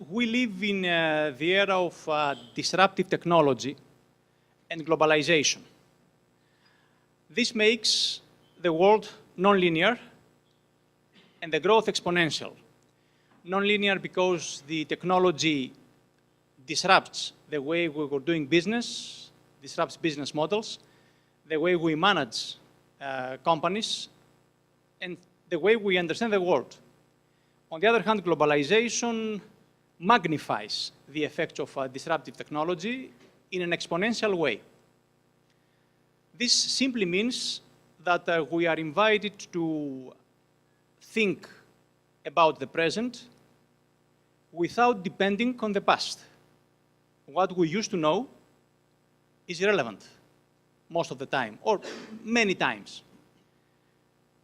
We live in the era of disruptive technology and globalization. This makes the world non-linear and the growth exponential. Non-linear because the technology disrupts the way we were doing business, disrupts business models, the way we manage companies, and the way we understand the world. On the other hand, globalization magnifies the effects of disruptive technology in an exponential way. This simply means that we are invited to think about the present without depending on the past. What we used to know is irrelevant most of the time, or many times.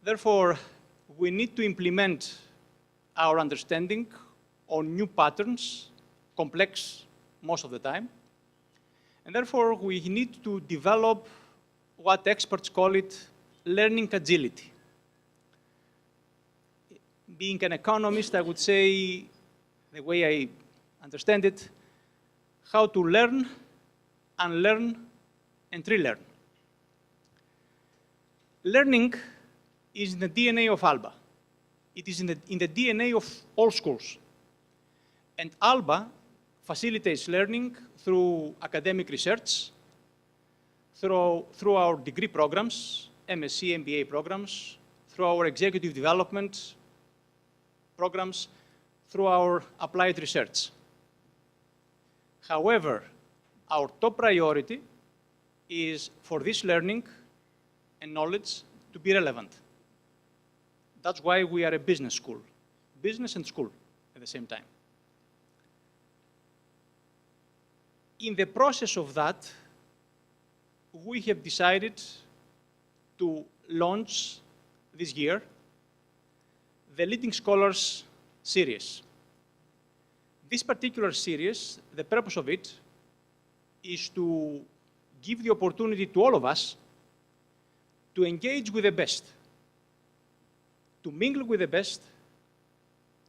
Therefore, we need to implement our understanding on new patterns, complex most of the time. And therefore, we need to develop what experts call it learning agility. Being an economist, I would say, the way I understand it, how to learn, unlearn, and relearn. Learning is in the DNA of ALBA. It is in the DNA of all schools. And ALBA facilitates learning through academic research, through our degree programs, MSc, MBA programs, through our executive development programs, through our applied research. However, our top priority is for this learning and knowledge to be relevant. That's why we are a business school, business and school at the same time. In the process of that, we have decided to launch this year the Leading Scholars Series. This particular series, the purpose of it is to give the opportunity to all of us to engage with the best, to mingle with the best,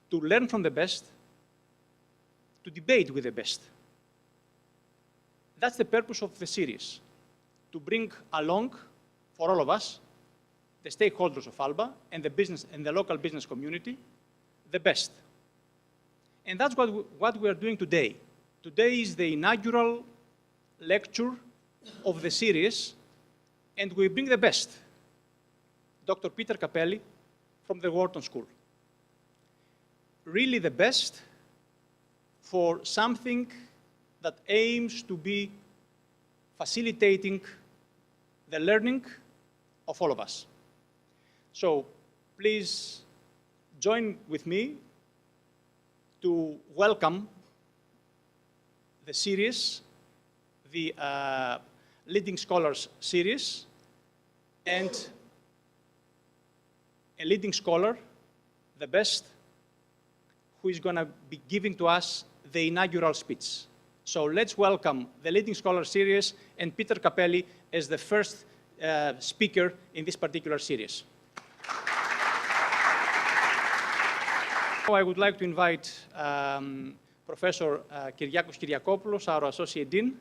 to learn from the best, to debate with the best. That's the purpose of the series, to bring along, for all of us, the stakeholders of ALBA and the business and the local business community, the best. And that's what we are doing today. Today is the inaugural lecture of the series, and we bring the best. Dr. Peter Cappelli from the Wharton School. Really the best for something that aims to be facilitating the learning of all of us. So please join with me to welcome the series, the Leading Scholars Series, and a leading scholar, the best, who is going to be giving to us the inaugural speech. So let's welcome the Leading Scholars Series and Peter Cappelli as the first speaker in this particular series. I would like to invite Professor Kyriakos Kyriakopoulos, our Associate Dean,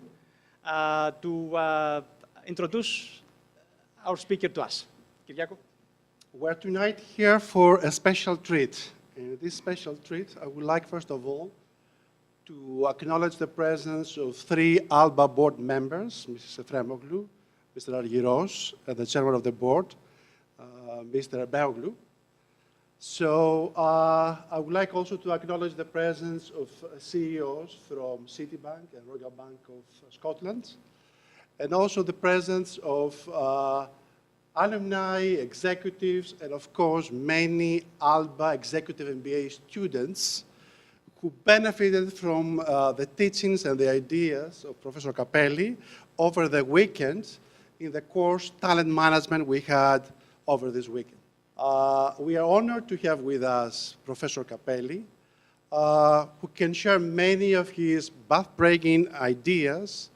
to introduce our speaker to us. Kyriakos? We're tonight here for a special treat. In this special treat, I would like, first of all, to acknowledge the presence of 3 ALBA board members, Mrs. Efremoglu, Mr. Argyros, and the chairman of the board, Mr. Beoglu. So I would like also to acknowledge the presence of CEOs from Citibank and Royal Bank of Scotland, and also the presence of alumni, executives, and of course, many ALBA executive MBA students who benefited from the teachings and the ideas of Professor Cappelli over the weekend in the course Talent Management we had over this weekend. We are honored to have with us Professor Cappelli, who can share many of his path-breaking ideas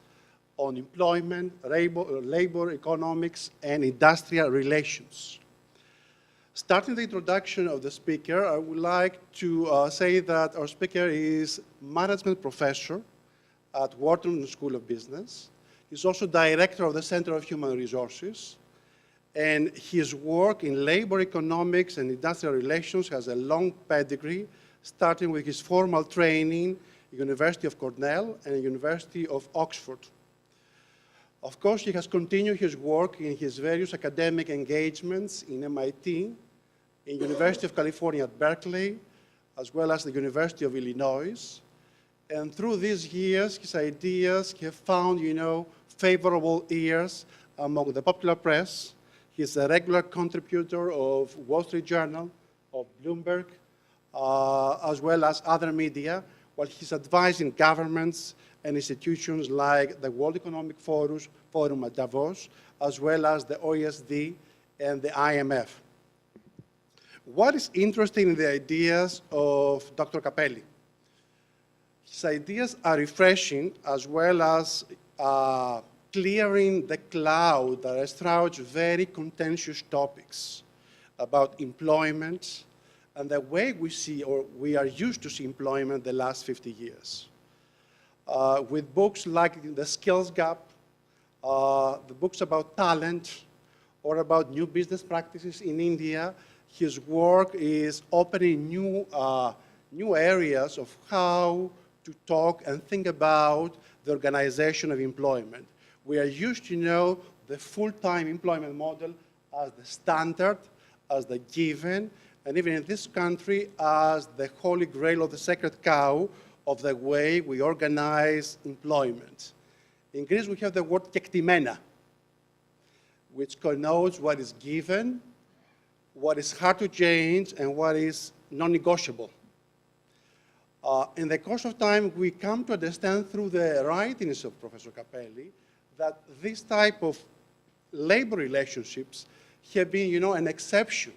on employment, labor economics, and industrial relations. Starting the introduction of the speaker, I would like to say that our speaker is management professor at Wharton School of Business. He's also director of the Center of Human Resources. And his work in labor economics and industrial relations has a long pedigree, starting with his formal training at University of Cornell and University of Oxford. Of course, he has continued his work in his various academic engagements in MIT, in University of California at Berkeley, as well as the University of Illinois. And through these years, his ideas have found, favorable ears among the popular press. He's a regular contributor of Wall Street Journal, of Bloomberg, as well as other media, while he's advising governments and institutions like the World Economic Forum at Davos, as well as the OECD and the IMF. What is interesting in the ideas of Dr. Cappelli? His ideas are refreshing, as well as clearing the cloud that shrouds very contentious topics about employment and the way we see, or we are used to see employment the last 50 years. With books like The Skills Gap, the books about talent, or about new business practices in India, his work is opening new areas of how to talk and think about the organization of employment. We are used to know the full-time employment model as the standard, as the given, and even in this country as the holy grail of the sacred cow of the way we organize employment. In Greece, we have the word kektimena, which connotes what is given, what is hard to change, and what is non-negotiable. In the course of time, we come to understand through the writings of Professor Cappelli that this type of labor relationships have been, an exception.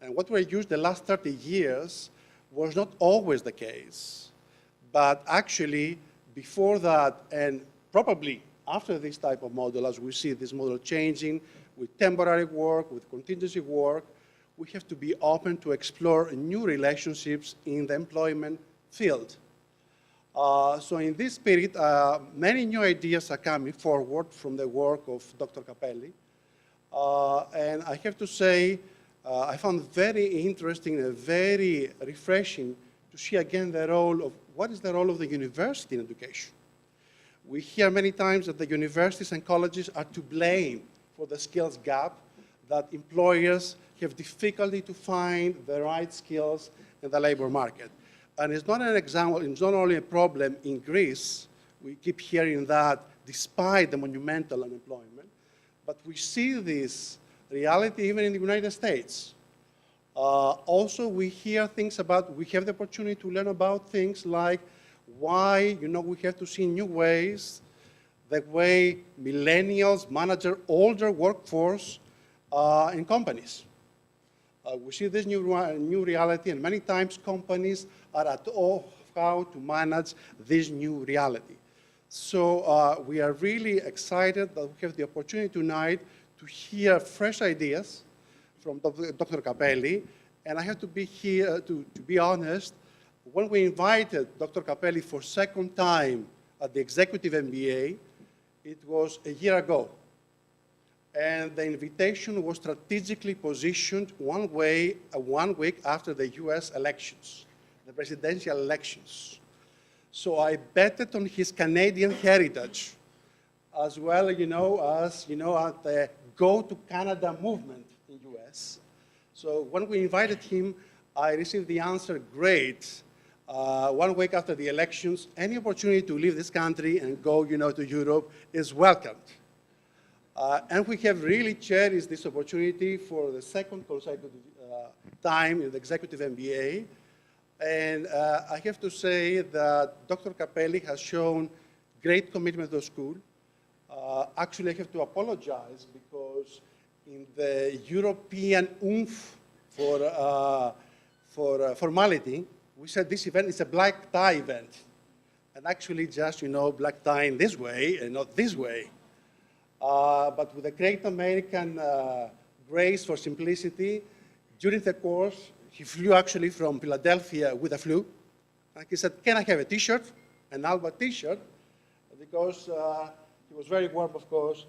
And what we're used the last 30 years was not always the case. But actually, before that, and probably after this type of model, as we see this model changing with temporary work, with contingency work, we have to be open to explore new relationships in the employment field. So in this spirit, many new ideas are coming forward from the work of Dr. Cappelli. And I have to say, I found very interesting and very refreshing to see again the role of, what is the role of the university in education? We hear many times that the universities and colleges are to blame for the skills gap, that employers have difficulty to find the right skills in the labor market. And it's not an example, it's not only a problem in Greece, we keep hearing that despite the monumental unemployment, but we see this reality even in the United States. Also, we hear things about, we have the opportunity to learn about things like why, we have to see new ways, the way millennials manage older workforce in companies. We see this new reality, and many times companies are at all how to manage this new reality. So we are really excited that we have the opportunity tonight to hear fresh ideas from Dr. Cappelli. And I have to be here, to be honest, when we invited Dr. Cappelli for second time at the Executive MBA, it was a year ago. And the invitation was strategically positioned one week after the US elections, the presidential elections. So I betted on his Canadian heritage, as well as, at the Go to Canada movement in US. So when we invited him, I received the answer, great. 1 week after the elections, any opportunity to leave this country and go, to Europe is welcomed. And we have really cherished this opportunity for the second consecutive time in the Executive MBA. And I have to say that Dr. Cappelli has shown great commitment to the school. Actually, I have to apologize because in the European oomph for formality, we said this event is a black tie event. And actually just, black tie in this way and not this way. But with a great American grace for simplicity, During the course, he flew actually from Philadelphia with a flu. And he said, can I have a T-shirt, an ALBA T-shirt? Because he was very warm, of course.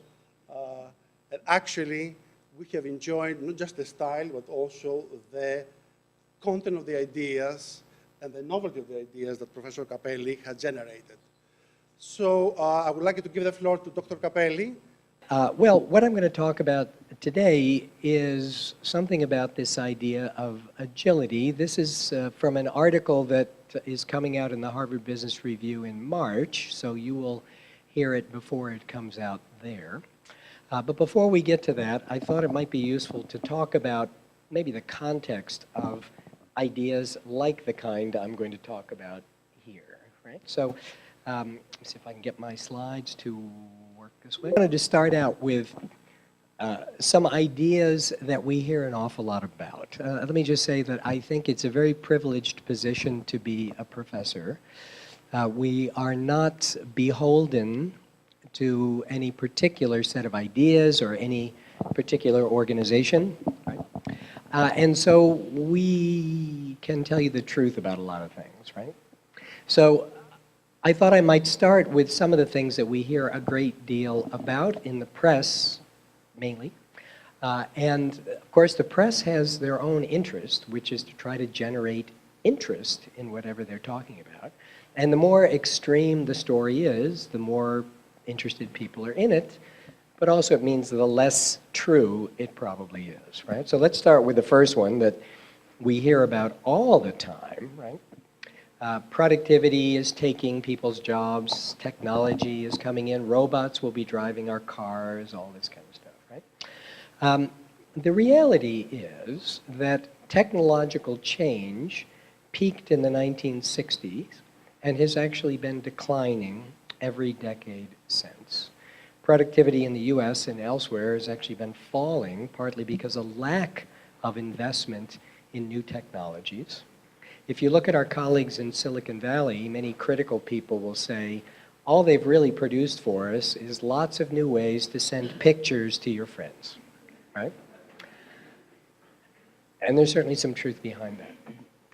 And actually, we have enjoyed not just the style, but also the content of the ideas and the novelty of the ideas that Professor Cappelli had generated. So I would like to give the floor to Dr. Cappelli. Well, what I'm going to talk about today is something about this idea of agility. This is from an article that is coming out in the Harvard Business Review in March, so you will hear it before it comes out there. But before we get to that, I thought it might be useful to talk about maybe the context of ideas like the kind I'm going to talk about here, right? So let me see if I can get my slides to work this way. I wanted to start out with some ideas that we hear an awful lot about. Let me just say that I think it's a very privileged position to be a professor. We are not beholden to any particular set of ideas or any particular organization, right? And so we can tell you the truth about a lot of things, right? So I thought I might start with some of the things that we hear a great deal about in the press, mainly. And of course, the press has their own interest, which is to try to generate interest in whatever they're talking about. And the more extreme the story is, the more interested people are in it, but also it means the less true it probably is, right? So let's start with the first one that we hear about all the time, right? Productivity is taking people's jobs, technology is coming in, robots will be driving our cars, all this kind of stuff, right? The reality is that technological change peaked in the 1960s and has actually been declining every decade since. Productivity in the US and elsewhere has actually been falling, partly because of lack of investment in new technologies. If you look at our colleagues in Silicon Valley, many critical people will say, all they've really produced for us is lots of new ways to send pictures to your friends, right? And there's certainly some truth behind that.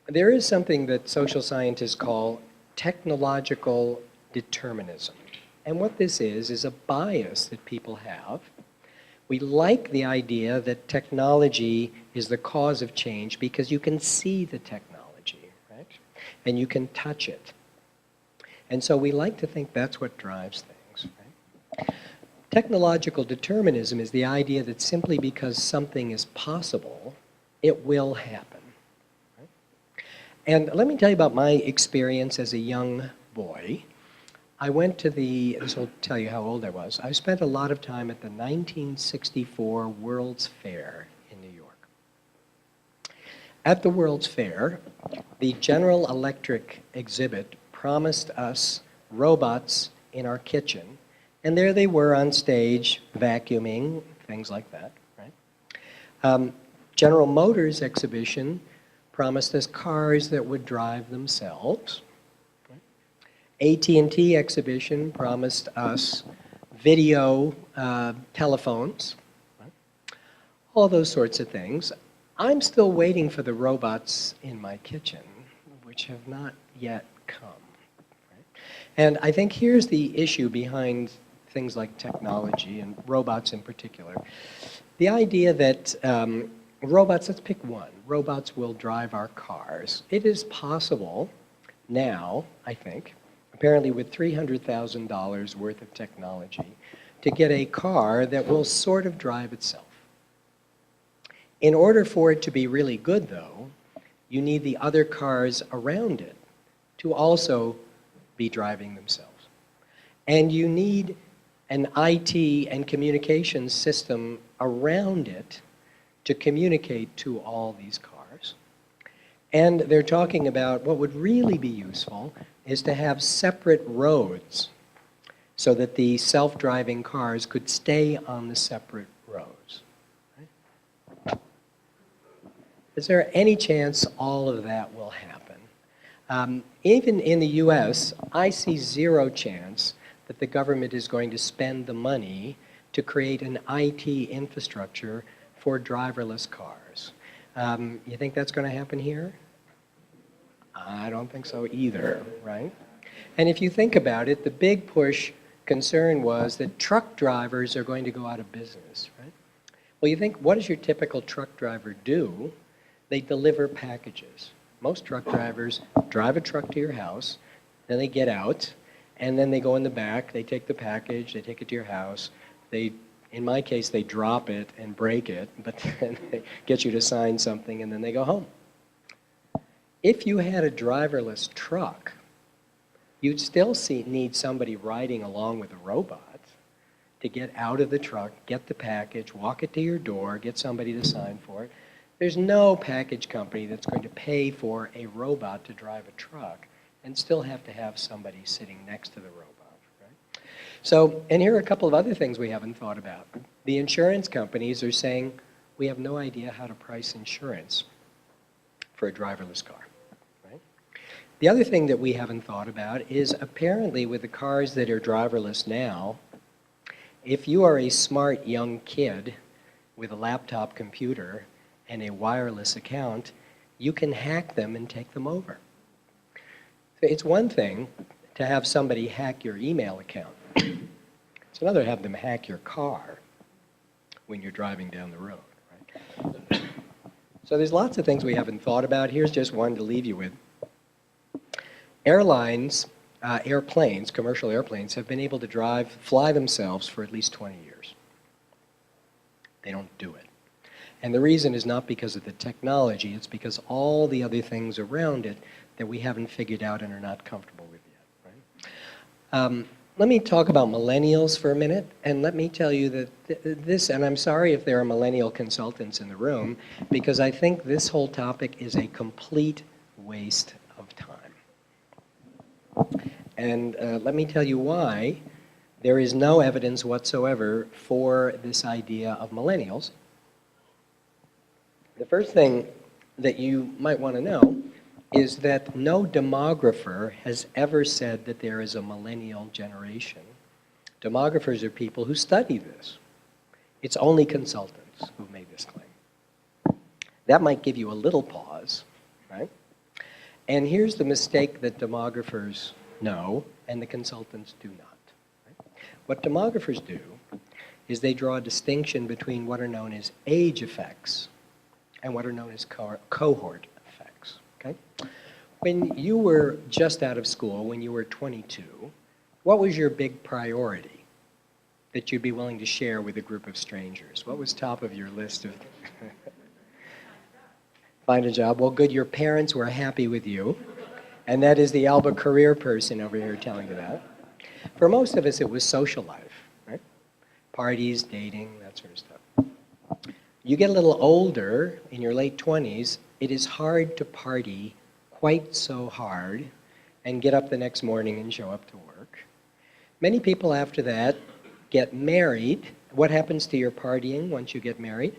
There is something that social scientists call technological determinism. And what this is a bias that people have. We like the idea that technology is the cause of change because you can see the technology, right? And you can touch it. And so we like to think that's what drives things, right? Technological determinism is the idea that simply because something is possible, it will happen. Right? And let me tell you about my experience as a young boy. I went to this will tell you how old I was. I spent a lot of time at the 1964 World's Fair in New York. At the World's Fair, the General Electric exhibit promised us robots in our kitchen, and there they were on stage, vacuuming, things like that, right? General Motors exhibition promised us cars that would drive themselves. AT&T exhibition promised us video telephones, right? All those sorts of things. I'm still waiting for the robots in my kitchen, which have not yet come. Right? And I think here's the issue behind things like technology and robots in particular. The idea that robots, let's pick one, robots will drive our cars. It is possible now, I think, apparently with $300,000 worth of technology, to get a car that will sort of drive itself. In order for it to be really good, though, you need the other cars around it to also be driving themselves. And you need an IT and communications system around it to communicate to all these cars. And they're talking about what would really be useful is to have separate roads so that the self-driving cars could stay on the separate roads. Right? Is there any chance all of that will happen? Even in the US, I see zero chance that the government is going to spend the money to create an IT infrastructure for driverless cars. You think that's going to happen here? I don't think so either, right? And if you think about it, the big push concern was that truck drivers are going to go out of business, right? Well, you think, what does your typical truck driver do? They deliver packages. Most truck drivers drive a truck to your house, then they get out, and then they go in the back, they take the package, they take it to your house, in my case, they drop it and break it, but then they get you to sign something and then they go home. If you had a driverless truck, you'd still need somebody riding along with a robot to get out of the truck, get the package, walk it to your door, get somebody to sign for it. There's no package company that's going to pay for a robot to drive a truck and still have to have somebody sitting next to the robot. So, and here are a couple of other things we haven't thought about. The insurance companies are saying, we have no idea how to price insurance for a driverless car, right? The other thing that we haven't thought about is apparently with the cars that are driverless now, if you are a smart young kid with a laptop computer and a wireless account, you can hack them and take them over. So it's one thing to have somebody hack your email account. It's another to have them hack your car when you're driving down the road, right? So there's lots of things we haven't thought about. Here's just one to leave you with. Airlines, airplanes, commercial airplanes, have been able to fly themselves for at least 20 years. They don't do it. And the reason is not because of the technology, it's because all the other things around it that we haven't figured out and are not comfortable with yet, right? Let me talk about millennials for a minute, and let me tell you that this, and I'm sorry if there are millennial consultants in the room, because I think this whole topic is a complete waste of time. And let me tell you why there is no evidence whatsoever for this idea of millennials. The first thing that you might want to know is that no demographer has ever said that there is a millennial generation. Demographers are people who study this. It's only consultants who've made this claim. That might give you a little pause, right? And here's the mistake that demographers know and the consultants do not. Right? What demographers do is they draw a distinction between what are known as age effects and what are known as cohort effects. Okay? When you were just out of school, when you were 22, what was your big priority that you'd be willing to share with a group of strangers? What was top of your list of... Find a job. Well, good, your parents were happy with you. And that is the ALBA career person over here telling you that. For most of us, it was social life, right? Parties, dating, that sort of stuff. You get a little older, in your late 20s, it is hard to party quite so hard and get up the next morning and show up to work. Many people after that get married. What happens to your partying once you get married?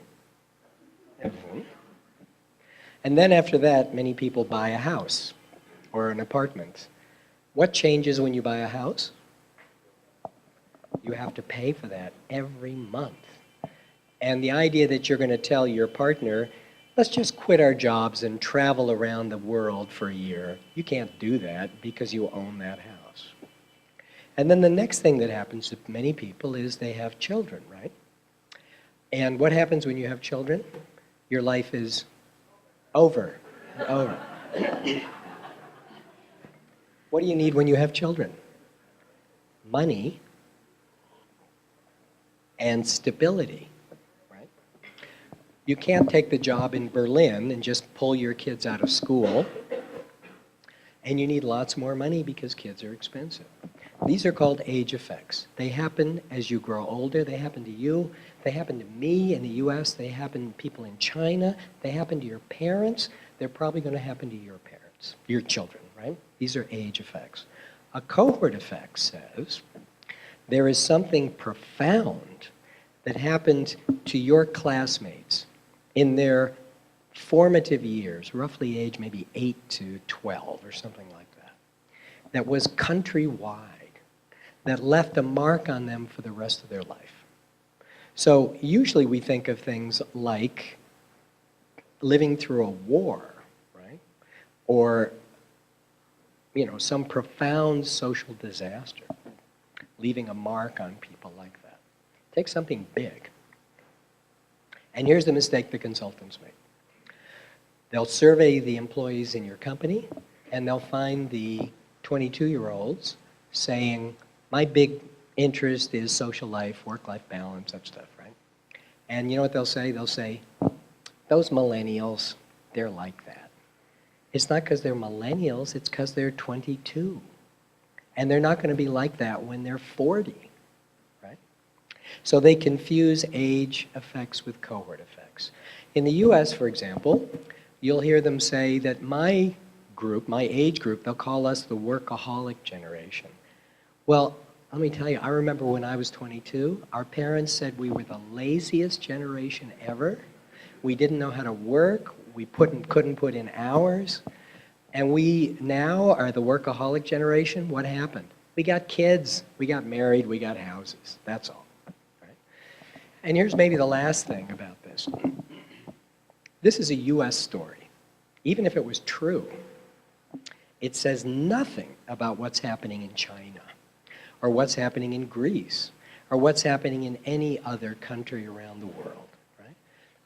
And then after that, many people buy a house or an apartment. What changes when you buy a house? You have to pay for that every month. And the idea that you're going to tell your partner, let's just quit our jobs and travel around the world for a year. You can't do that because you own that house. And then the next thing that happens to many people is they have children, right? And what happens when you have children? Your life is over. Over. What do you need when you have children? Money and stability. You can't take the job in Berlin and just pull your kids out of school. And you need lots more money because kids are expensive. These are called age effects. They happen as you grow older. They happen to you. They happen to me in the US. They happen to people in China. They happen to your parents. They're probably going to happen to your parents, your children, right? These are age effects. A cohort effect says there is something profound that happened to your classmates in their formative years, roughly age maybe 8 to 12 or something like that, that was countrywide, that left a mark on them for the rest of their life. So usually we think of things like living through a war, right? Or, you know, some profound social disaster, leaving a mark on people like that. Take something big. And here's the mistake the consultants make. They'll survey the employees in your company, and they'll find the 22-year-olds saying, my big interest is social life, work-life balance, that stuff, right? And you know what they'll say? They'll say, those millennials, they're like that. It's not because they're millennials, it's because they're 22. And they're not going to be like that when they're 40, right? So they confuse age effects with cohort effects. In the US, for example, you'll hear them say that my group, my age group, they'll call us the workaholic generation. Well, let me tell you, I remember when I was 22, our parents said we were the laziest generation ever. We didn't know how to work. We couldn't put in hours. And we now are the workaholic generation. What happened? We got kids, we got married, we got houses. That's all. Right? And here's maybe the last thing about this. This is a US story. Even if it was true, it says nothing about what's happening in China, or what's happening in Greece, or what's happening in any other country around the world. Right?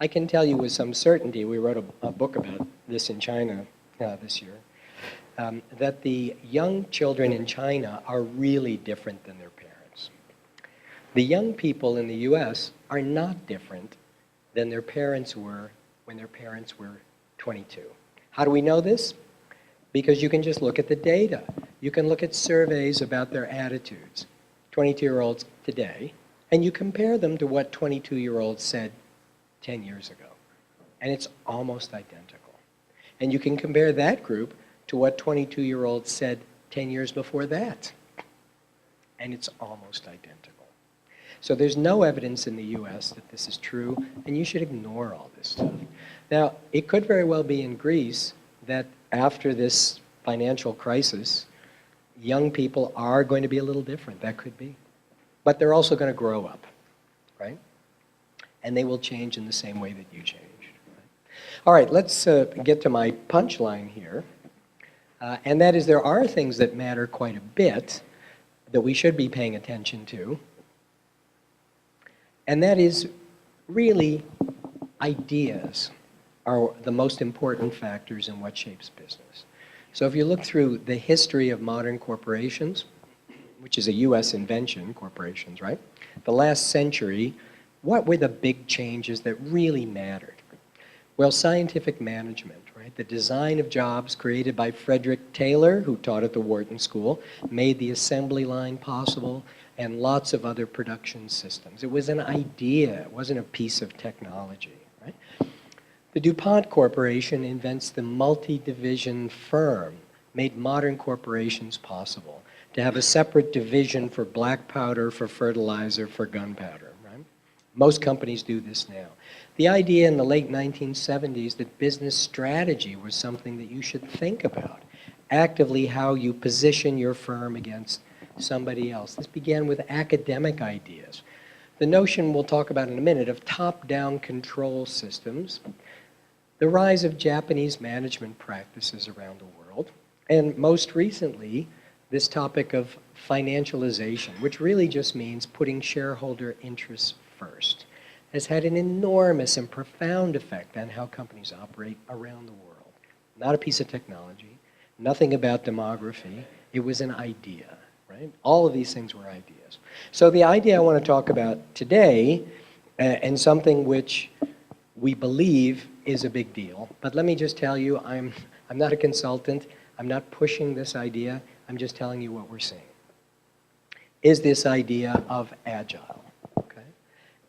I can tell you with some certainty, we wrote a book about this in China this year, that the young children in China are really different than their parents. The young people in the US are not different than their parents were when their parents were 22. How do we know this? Because you can just look at the data. You can look at surveys about their attitudes, 22-year-olds today, and you compare them to what 22-year-olds said 10 years ago. And it's almost identical. And you can compare that group to what 22-year-olds said 10 years before that. And it's almost identical. So there's no evidence in the US that this is true, and you should ignore all this stuff. Now, it could very well be in Greece that after this financial crisis, young people are going to be a little different. That could be. But they're also going to grow up, right? And they will change in the same way that you changed. Right? All right, let's get to my punchline here. And that is there are things that matter quite a bit that we should be paying attention to. And that is really ideas are the most important factors in what shapes business. So if you look through the history of modern corporations, which is a US invention, corporations, right? The last century, what were the big changes that really mattered? Well, scientific management, right? The design of jobs created by Frederick Taylor, who taught at the Wharton School, made the assembly line possible, and lots of other production systems. It was an idea, it wasn't a piece of technology, right? The DuPont Corporation invents the multi-division firm, made modern corporations possible, to have a separate division for black powder, for fertilizer, for gunpowder, right? Most companies do this now. The idea in the late 1970s that business strategy was something that you should think about, actively how you position your firm against somebody else. This began with academic ideas. The notion we'll talk about in a minute of top-down control systems, the rise of Japanese management practices around the world, and most recently, this topic of financialization, which really just means putting shareholder interests first, has had an enormous and profound effect on how companies operate around the world. Not a piece of technology, nothing about demography, it was an idea, right? All of these things were ideas. So the idea I want to talk about today, and something which we believe is a big deal, but let me just tell you, I'm not a consultant, I'm not pushing this idea, I'm just telling you what we're seeing, is this idea of Agile.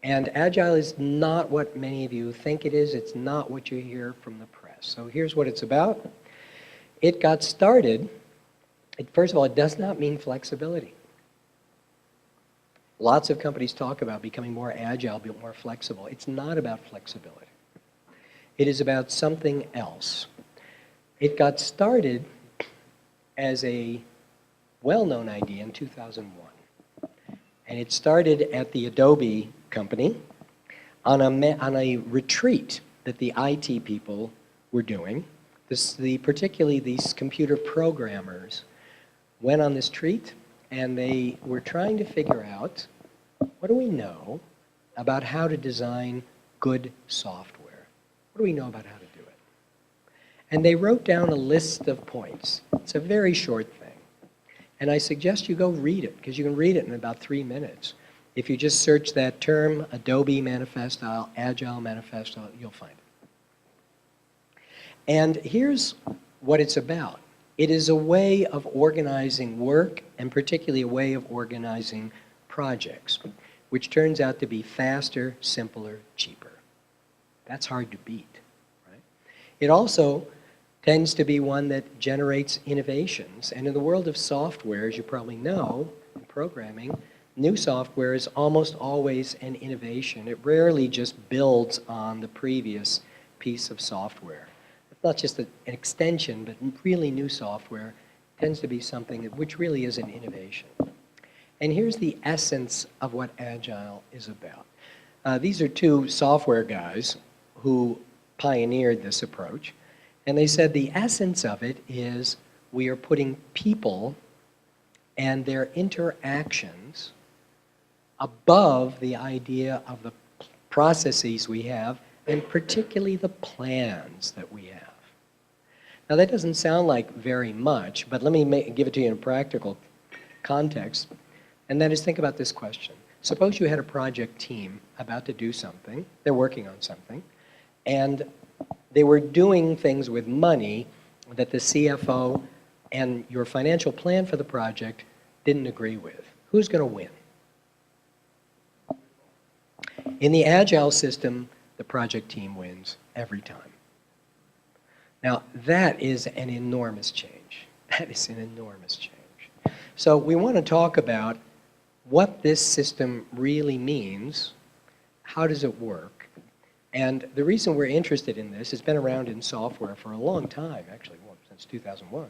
And Agile is not what many of you think it is. It's not what you hear from the press. So here's what it's about. It got started, first of all, it does not mean flexibility. Lots of companies talk about becoming more agile, be more flexible. It's not about flexibility. It is about something else. It got started as a well-known idea in 2001. And it started at the Adobe company on a retreat that the IT people were doing. Particularly these computer programmers went on this treat, and they were trying to figure out, what do we know about how to design good software? What do we know about how to do it? And they wrote down a list of points. It's a very short thing. And I suggest you go read it, because you can read it in about 3 minutes. If you just search that term, Adobe Manifesto, Agile Manifesto, you'll find it. And here's what it's about. It is a way of organizing work, and particularly a way of organizing projects, which turns out to be faster, simpler, cheaper. That's hard to beat, right? It also tends to be one that generates innovations. And in the world of software, as you probably know, in programming, new software is almost always an innovation. It rarely just builds on the previous piece of software. It's not just an extension, but really new software tends to be something which really is an innovation. And here's the essence of what Agile is about. These are two software guys who pioneered this approach. And they said the essence of it is we are putting people and their interactions above the idea of the processes we have, and particularly the plans that we have. Now that doesn't sound like very much, but let me give it to you in a practical context, and that is, think about this question. Suppose you had a project team about to do something, they're working on something, and they were doing things with money that the CFO and your financial plan for the project didn't agree with. Who's going to win? In the Agile system, the project team wins every time. Now, that is an enormous change. That is an enormous change. So we want to talk about what this system really means, how does it work, and the reason we're interested in this, it's been around in software for a long time, actually, since 2001.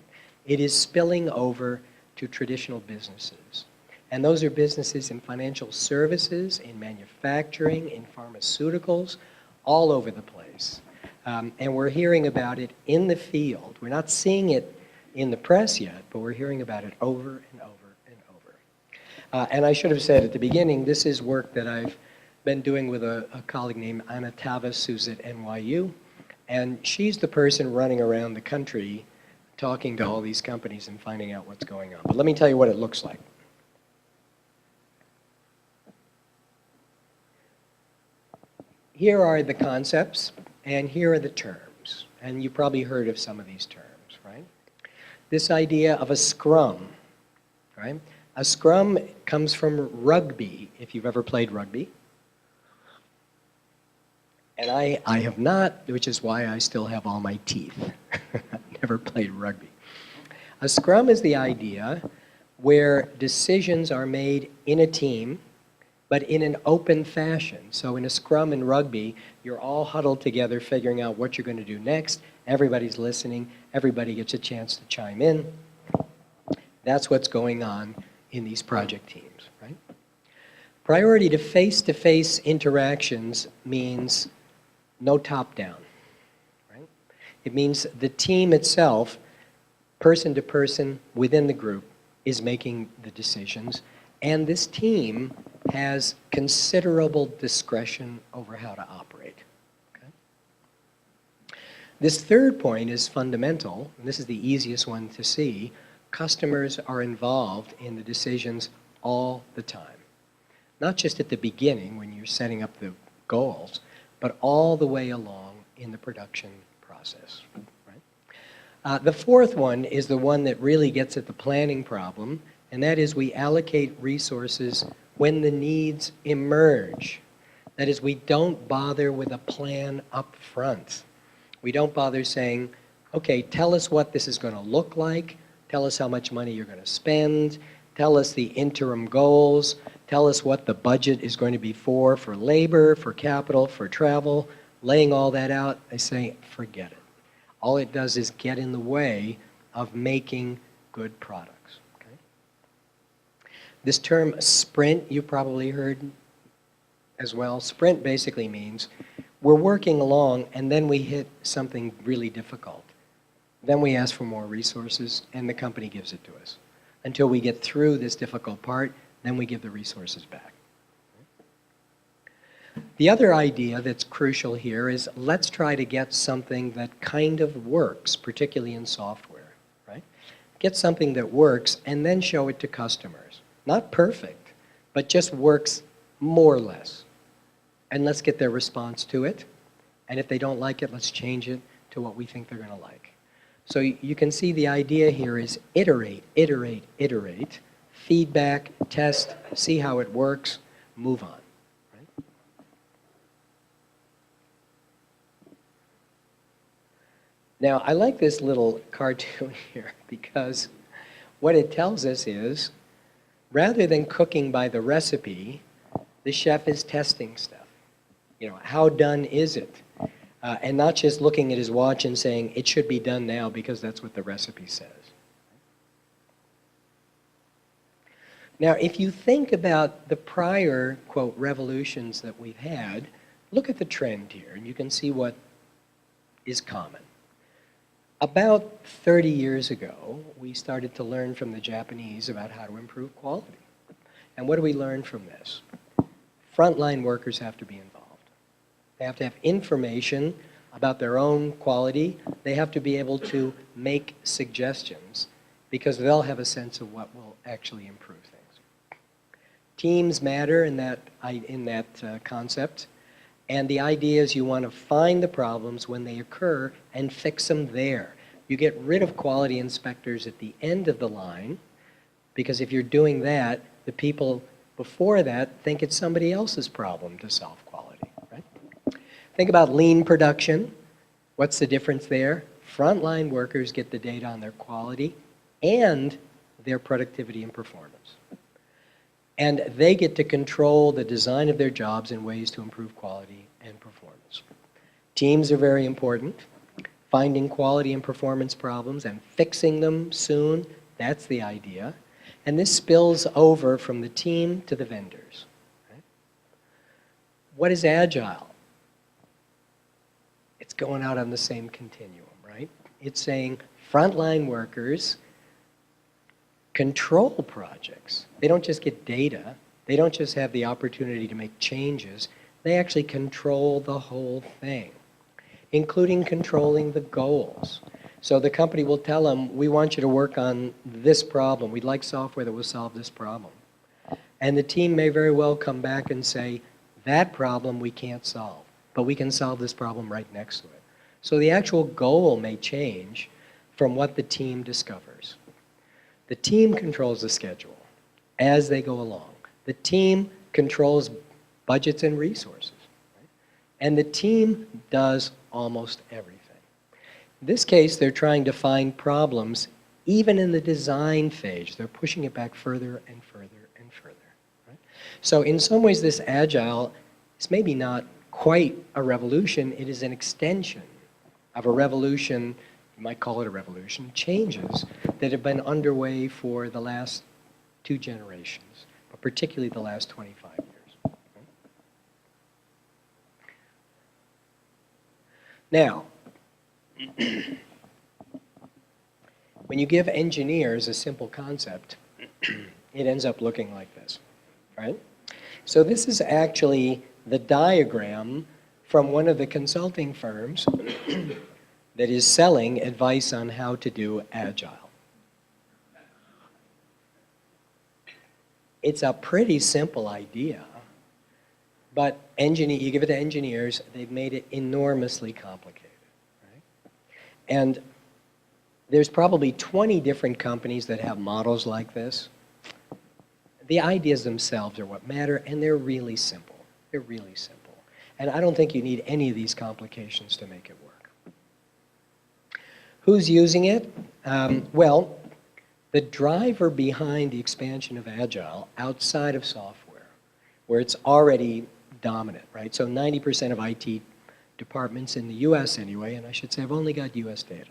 It is spilling over to traditional businesses. And those are businesses in financial services, in manufacturing, in pharmaceuticals, all over the place. And we're hearing about it in the field. We're not seeing it in the press yet, but we're hearing about it over and over and over. And I should have said at the beginning, this is work that I've been doing with a colleague named Anna Tavas, who's at NYU. And she's the person running around the country talking to all these companies and finding out what's going on. But let me tell you what it looks like. Here are the concepts, and here are the terms. And you probably heard of some of these terms, right? This idea of a scrum, right? A scrum comes from rugby, if you've ever played rugby. And I have not, which is why I still have all my teeth. I've never played rugby. A scrum is the idea where decisions are made in a team, but in an open fashion. So in a scrum in rugby, you're all huddled together figuring out what you're going to do next. Everybody's listening. Everybody gets a chance to chime in. That's what's going on in these project teams, right? Priority to face-to-face interactions means no top-down, right? It means the team itself, person to person within the group, is making the decisions, and this team has considerable discretion over how to operate. Okay? This third point is fundamental, and this is the easiest one to see. Customers are involved in the decisions all the time. Not just at the beginning when you're setting up the goals, but all the way along in the production process. Right? The fourth one is the one that really gets at the planning problem, and that is we allocate resources when the needs emerge. That is, we don't bother with a plan up front. We don't bother saying, okay, tell us what this is going to look like, tell us how much money you're going to spend, tell us the interim goals, tell us what the budget is going to be for labor, for capital, for travel, laying all that out. I say, forget it. All it does is get in the way of making good products. Okay? This term sprint, you probably heard as well. Sprint basically means we're working along, and then we hit something really difficult. Then we ask for more resources, and the company gives it to us. Until we get through this difficult part, then we give the resources back. The other idea that's crucial here is let's try to get something that kind of works, particularly in software, right? Get something that works and then show it to customers. Not perfect, but just works more or less. And let's get their response to it. And if they don't like it, let's change it to what we think they're going to like. So you can see the idea here is iterate, iterate, iterate, feedback, test, see how it works, move on. Right? Now, I like this little cartoon here because what it tells us is rather than cooking by the recipe, the chef is testing stuff. You know, how done is it? And not just looking at his watch and saying, it should be done now because that's what the recipe says. Now, if you think about the prior, quote, revolutions that we've had, look at the trend here, and you can see what is common. About 30 years ago, we started to learn from the Japanese about how to improve quality. And what do we learn from this? Frontline workers have to be involved. They have to have information about their own quality. They have to be able to make suggestions because they'll have a sense of what will actually improve things. Teams matter in that concept. And the idea is you want to find the problems when they occur and fix them there. You get rid of quality inspectors at the end of the line because if you're doing that, the people before that think it's somebody else's problem to solve quality. Think about lean production. What's the difference there? Frontline workers get the data on their quality and their productivity and performance. And they get to control the design of their jobs in ways to improve quality and performance. Teams are very important. Finding quality and performance problems and fixing them soon, that's the idea. And this spills over from the team to the vendors. Right? What is Agile? It's going out on the same continuum, right? It's saying frontline workers control projects. They don't just get data. They don't just have the opportunity to make changes. They actually control the whole thing, including controlling the goals. So the company will tell them, we want you to work on this problem. We'd like software that will solve this problem. And the team may very well come back and say, that problem we can't solve, but we can solve this problem right next to it. So the actual goal may change from what the team discovers. The team controls the schedule as they go along. The team controls budgets and resources. Right? And the team does almost everything. In this case, they're trying to find problems even in the design phase. They're pushing it back further and further and further. Right? So in some ways, this Agile is maybe not quite a revolution. It is an extension of a revolution, you might call it a revolution, changes that have been underway for the last 2 generations, but particularly the last 25 years. Now, when you give engineers a simple concept, it ends up looking like this, right? So this is actually the diagram from one of the consulting firms that is selling advice on how to do Agile. It's a pretty simple idea, but you give it to engineers, they've made it enormously complicated. Right? And there's probably 20 different companies that have models like this. The ideas themselves are what matter, and they're really simple. They're really simple. And I don't think you need any of these complications to make it work. Who's using it? Well, the driver behind the expansion of Agile outside of software, where it's already dominant, right? So 90% of IT departments in the US anyway, and I should say I've only got US data.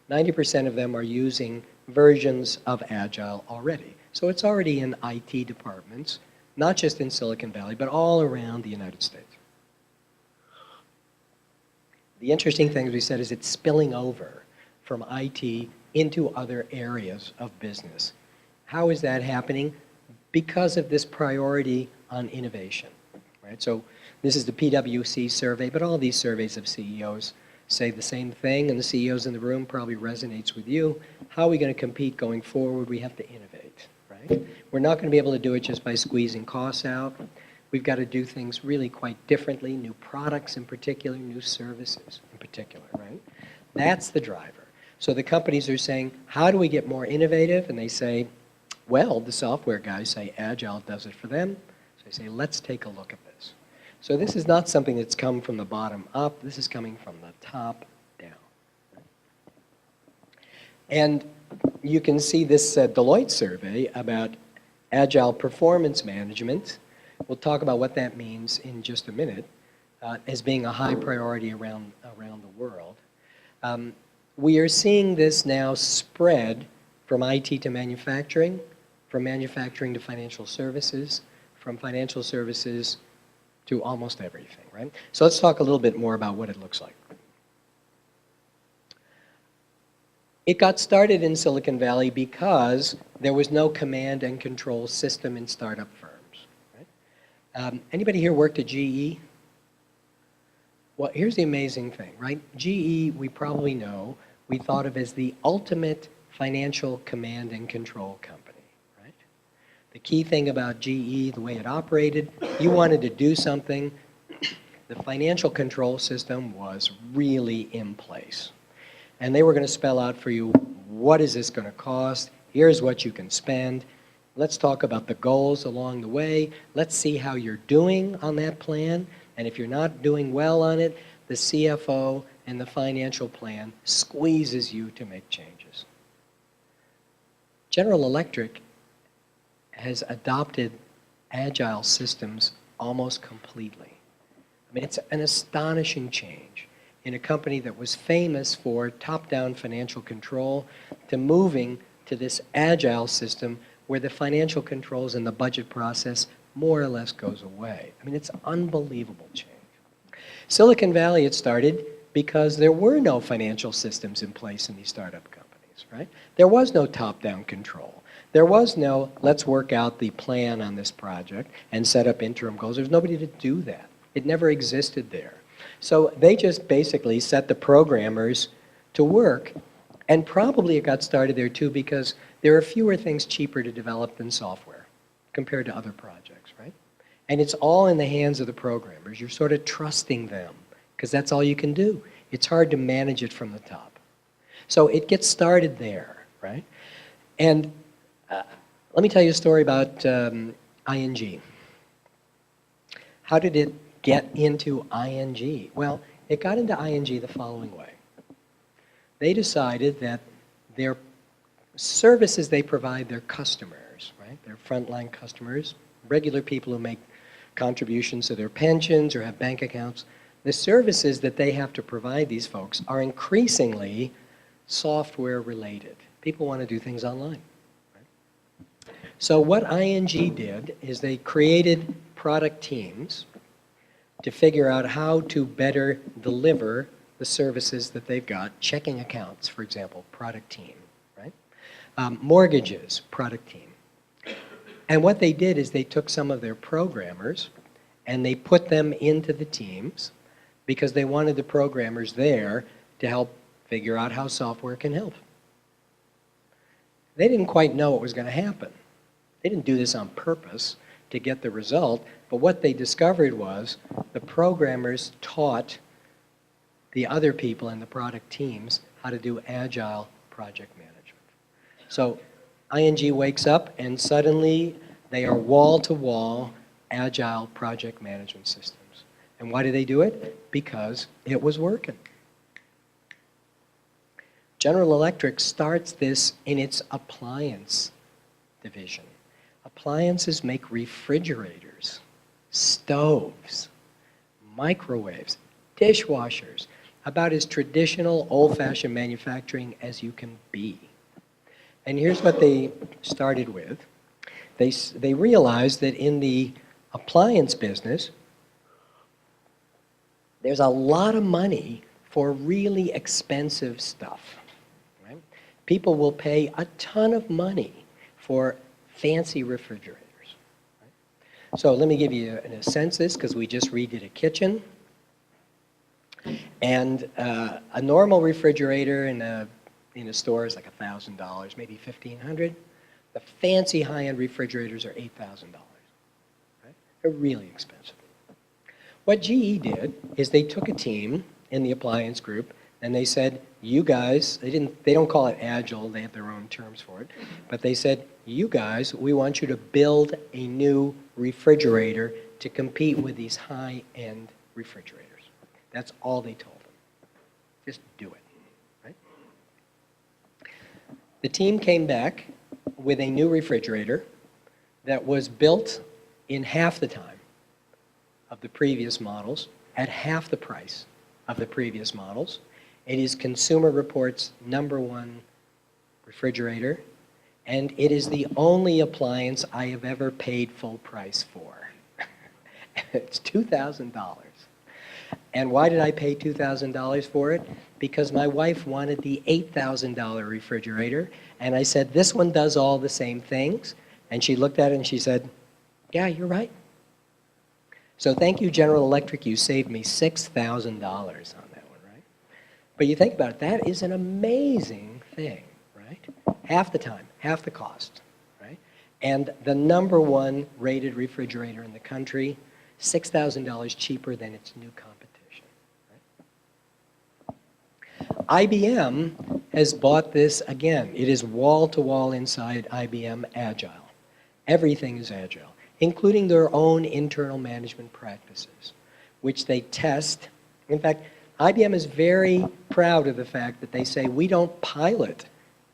90% of them are using versions of Agile already. So it's already in IT departments, not just in Silicon Valley, but all around the United States. The interesting thing, as we said, is it's spilling over from IT into other areas of business. How is that happening? Because of this priority on innovation, right? So this is the PwC survey, but all these surveys of CEOs say the same thing, and the CEOs in the room probably resonates with you. How are we going to compete going forward? We have to innovate, right? We're not going to be able to do it just by squeezing costs out. We've got to do things really quite differently, new products in particular, new services in particular, right? That's the driver. So the companies are saying, how do we get more innovative? And they say, well, the software guys say Agile does it for them. So they say, let's take a look at this. So this is not something that's come from the bottom up. This is coming from the top down. And you can see this Deloitte survey about Agile performance management. We'll talk about what that means in just a minute, as being a high priority around the world. We are seeing this now spread from IT to manufacturing, from manufacturing to financial services, from financial services to almost everything, right? So let's talk a little bit more about what it looks like. It got started in Silicon Valley because there was no command and control system in startup firms, right? Anybody here worked at GE? Well, here's the amazing thing, right? GE, we probably know, we thought of as the ultimate financial command and control company, right? The key thing about GE, the way it operated, you wanted to do something, the financial control system was really in place. And they were going to spell out for you, what is this going to cost? Here's what you can spend. Let's talk about the goals along the way. Let's see how you're doing on that plan. And if you're not doing well on it, the CFO and the financial plan squeezes you to make changes. General Electric has adopted Agile Systems almost completely. I mean, it's an astonishing change in a company that was famous for top-down financial control to moving to this Agile system where the financial controls and the budget process more or less goes away. I mean, it's an unbelievable change. Silicon Valley, it started because there were no financial systems in place in these startup companies, right? There was no top-down control. There was no, let's work out the plan on this project and set up interim goals. There's nobody to do that. It never existed there. So they just basically set the programmers to work, and probably it got started there too because there are fewer things cheaper to develop than software compared to other projects, right? And it's all in the hands of the programmers. You're sort of trusting them because that's all you can do. It's hard to manage it from the top. So it gets started there, right? And let me tell you a story about ING. How did it get into ING? Well, it got into ING the following way. They decided that their services they provide their customers, right, their frontline customers, regular people who make contributions to their pensions or have bank accounts, the services that they have to provide these folks are increasingly software related. People want to do things online. Right? So what ING did is they created product teams to figure out how to better deliver the services that they've got. Checking accounts, for example, product team, right? Mortgages, product team. And what they did is they took some of their programmers and they put them into the teams because they wanted the programmers there to help figure out how software can help. They didn't quite know what was going to happen. They didn't do this on purpose to get the result, but what they discovered was the programmers taught the other people in the product teams how to do Agile project management. So ING wakes up and suddenly they are wall-to-wall Agile project management systems. And why do they do it? Because it was working. General Electric starts this in its appliance division. Appliances make refrigerators, stoves, microwaves, dishwashers, about as traditional, old-fashioned manufacturing as you can be. And here's what they started with. They realized that in the appliance business, there's a lot of money for really expensive stuff. Right? People will pay a ton of money for fancy refrigerators. Right? So let me give you a sense of this, because we just redid a kitchen. And a normal refrigerator in a store is like $1,000, maybe $1,500. The fancy high-end refrigerators are $8,000. Right? They're really expensive. What GE did is they took a team in the appliance group and they said, you guys, they don't call it Agile, they have their own terms for it, but they said, you guys, we want you to build a new refrigerator to compete with these high-end refrigerators. That's all they told them. Just do it. Right? The team came back with a new refrigerator that was built in half the time of the previous models, at half the price of the previous models. It is Consumer Reports' #1 refrigerator, and it is the only appliance I have ever paid full price for. It's $2,000. And why did I pay $2,000 for it? Because my wife wanted the $8,000 refrigerator, and I said, this one does all the same things. And she looked at it and she said, yeah, you're right. So thank you, General Electric, you saved me $6,000 on that one, right? But you think about it, that is an amazing thing, right? Half the time, half the cost, right? And the #1 rated refrigerator in the country, $6,000 cheaper than its new competition. Right? IBM has bought this again. It is wall-to-wall inside IBM Agile. Everything is Agile, including their own internal management practices, which they test. In fact, IBM is very proud of the fact that they say, we don't pilot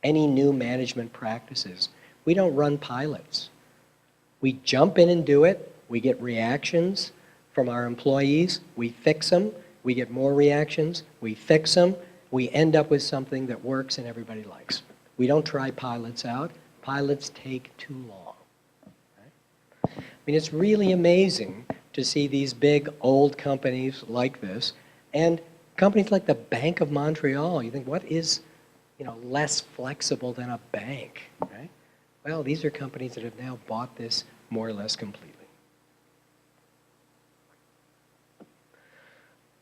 any new management practices. We don't run pilots. We jump in and do it. We get reactions from our employees. We fix them. We get more reactions. We fix them. We end up with something that works and everybody likes. We don't try pilots out. Pilots take too long. I mean, it's really amazing to see these big old companies like this, and companies like the Bank of Montreal. You think, what is, less flexible than a bank, right? Well, these are companies that have now bought this more or less completely.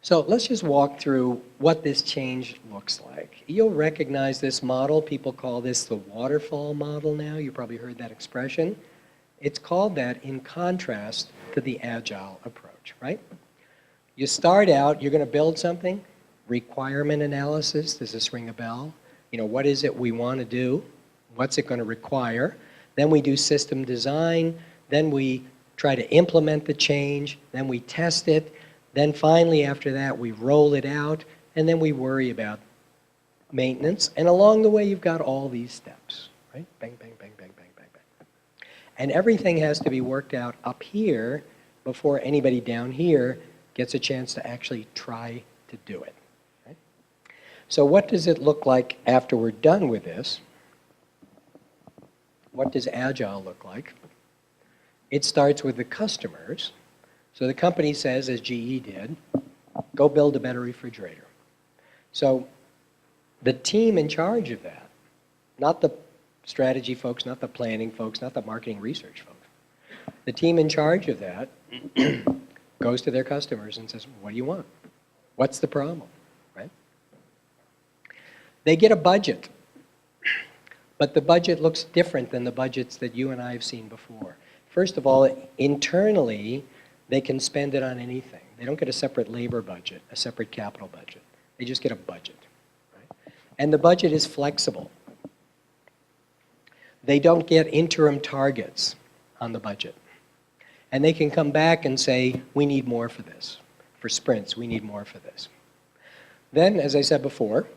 So let's just walk through what this change looks like. You'll recognize this model. People call this the Waterfall Model now. You probably heard that expression. It's called that in contrast to the Agile approach, right? You start out, you're going to build something, requirement analysis. Does this ring a bell? What is it we want to do? What's it going to require? Then we do system design. Then we try to implement the change. Then we test it. Then finally, after that, we roll it out. And then we worry about maintenance. And along the way, you've got all these steps, right? Bang, bang, bang, bang, bang, bang, bang. And everything has to be worked out up here before anybody down here gets a chance to actually try to do it. Right? So what does it look like after we're done with this? What does Agile look like? It starts with the customers. So the company says, as GE did, go build a better refrigerator. So the team in charge of that, not the strategy folks, not the planning folks, not the marketing research folks, the team in charge of that goes to their customers and says, what do you want? What's the problem, right? They get a budget, but the budget looks different than the budgets that you and I have seen before. First of all, internally, they can spend it on anything. They don't get a separate labor budget, a separate capital budget. They just get a budget, right? And the budget is flexible. They don't get interim targets on the budget. And they can come back and say, we need more for this. For sprints, we need more for this. Then, as I said before,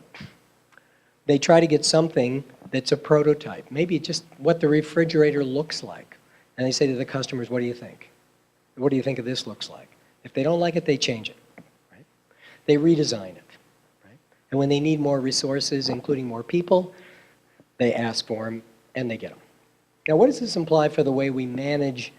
they try to get something that's a prototype, maybe just what the refrigerator looks like. And they say to the customers, what do you think? What do you think of this looks like? If they don't like it, they change it. Right? They redesign it. Right? And when they need more resources, including more people, they ask for them and they get them. Now, what does this imply for the way we manage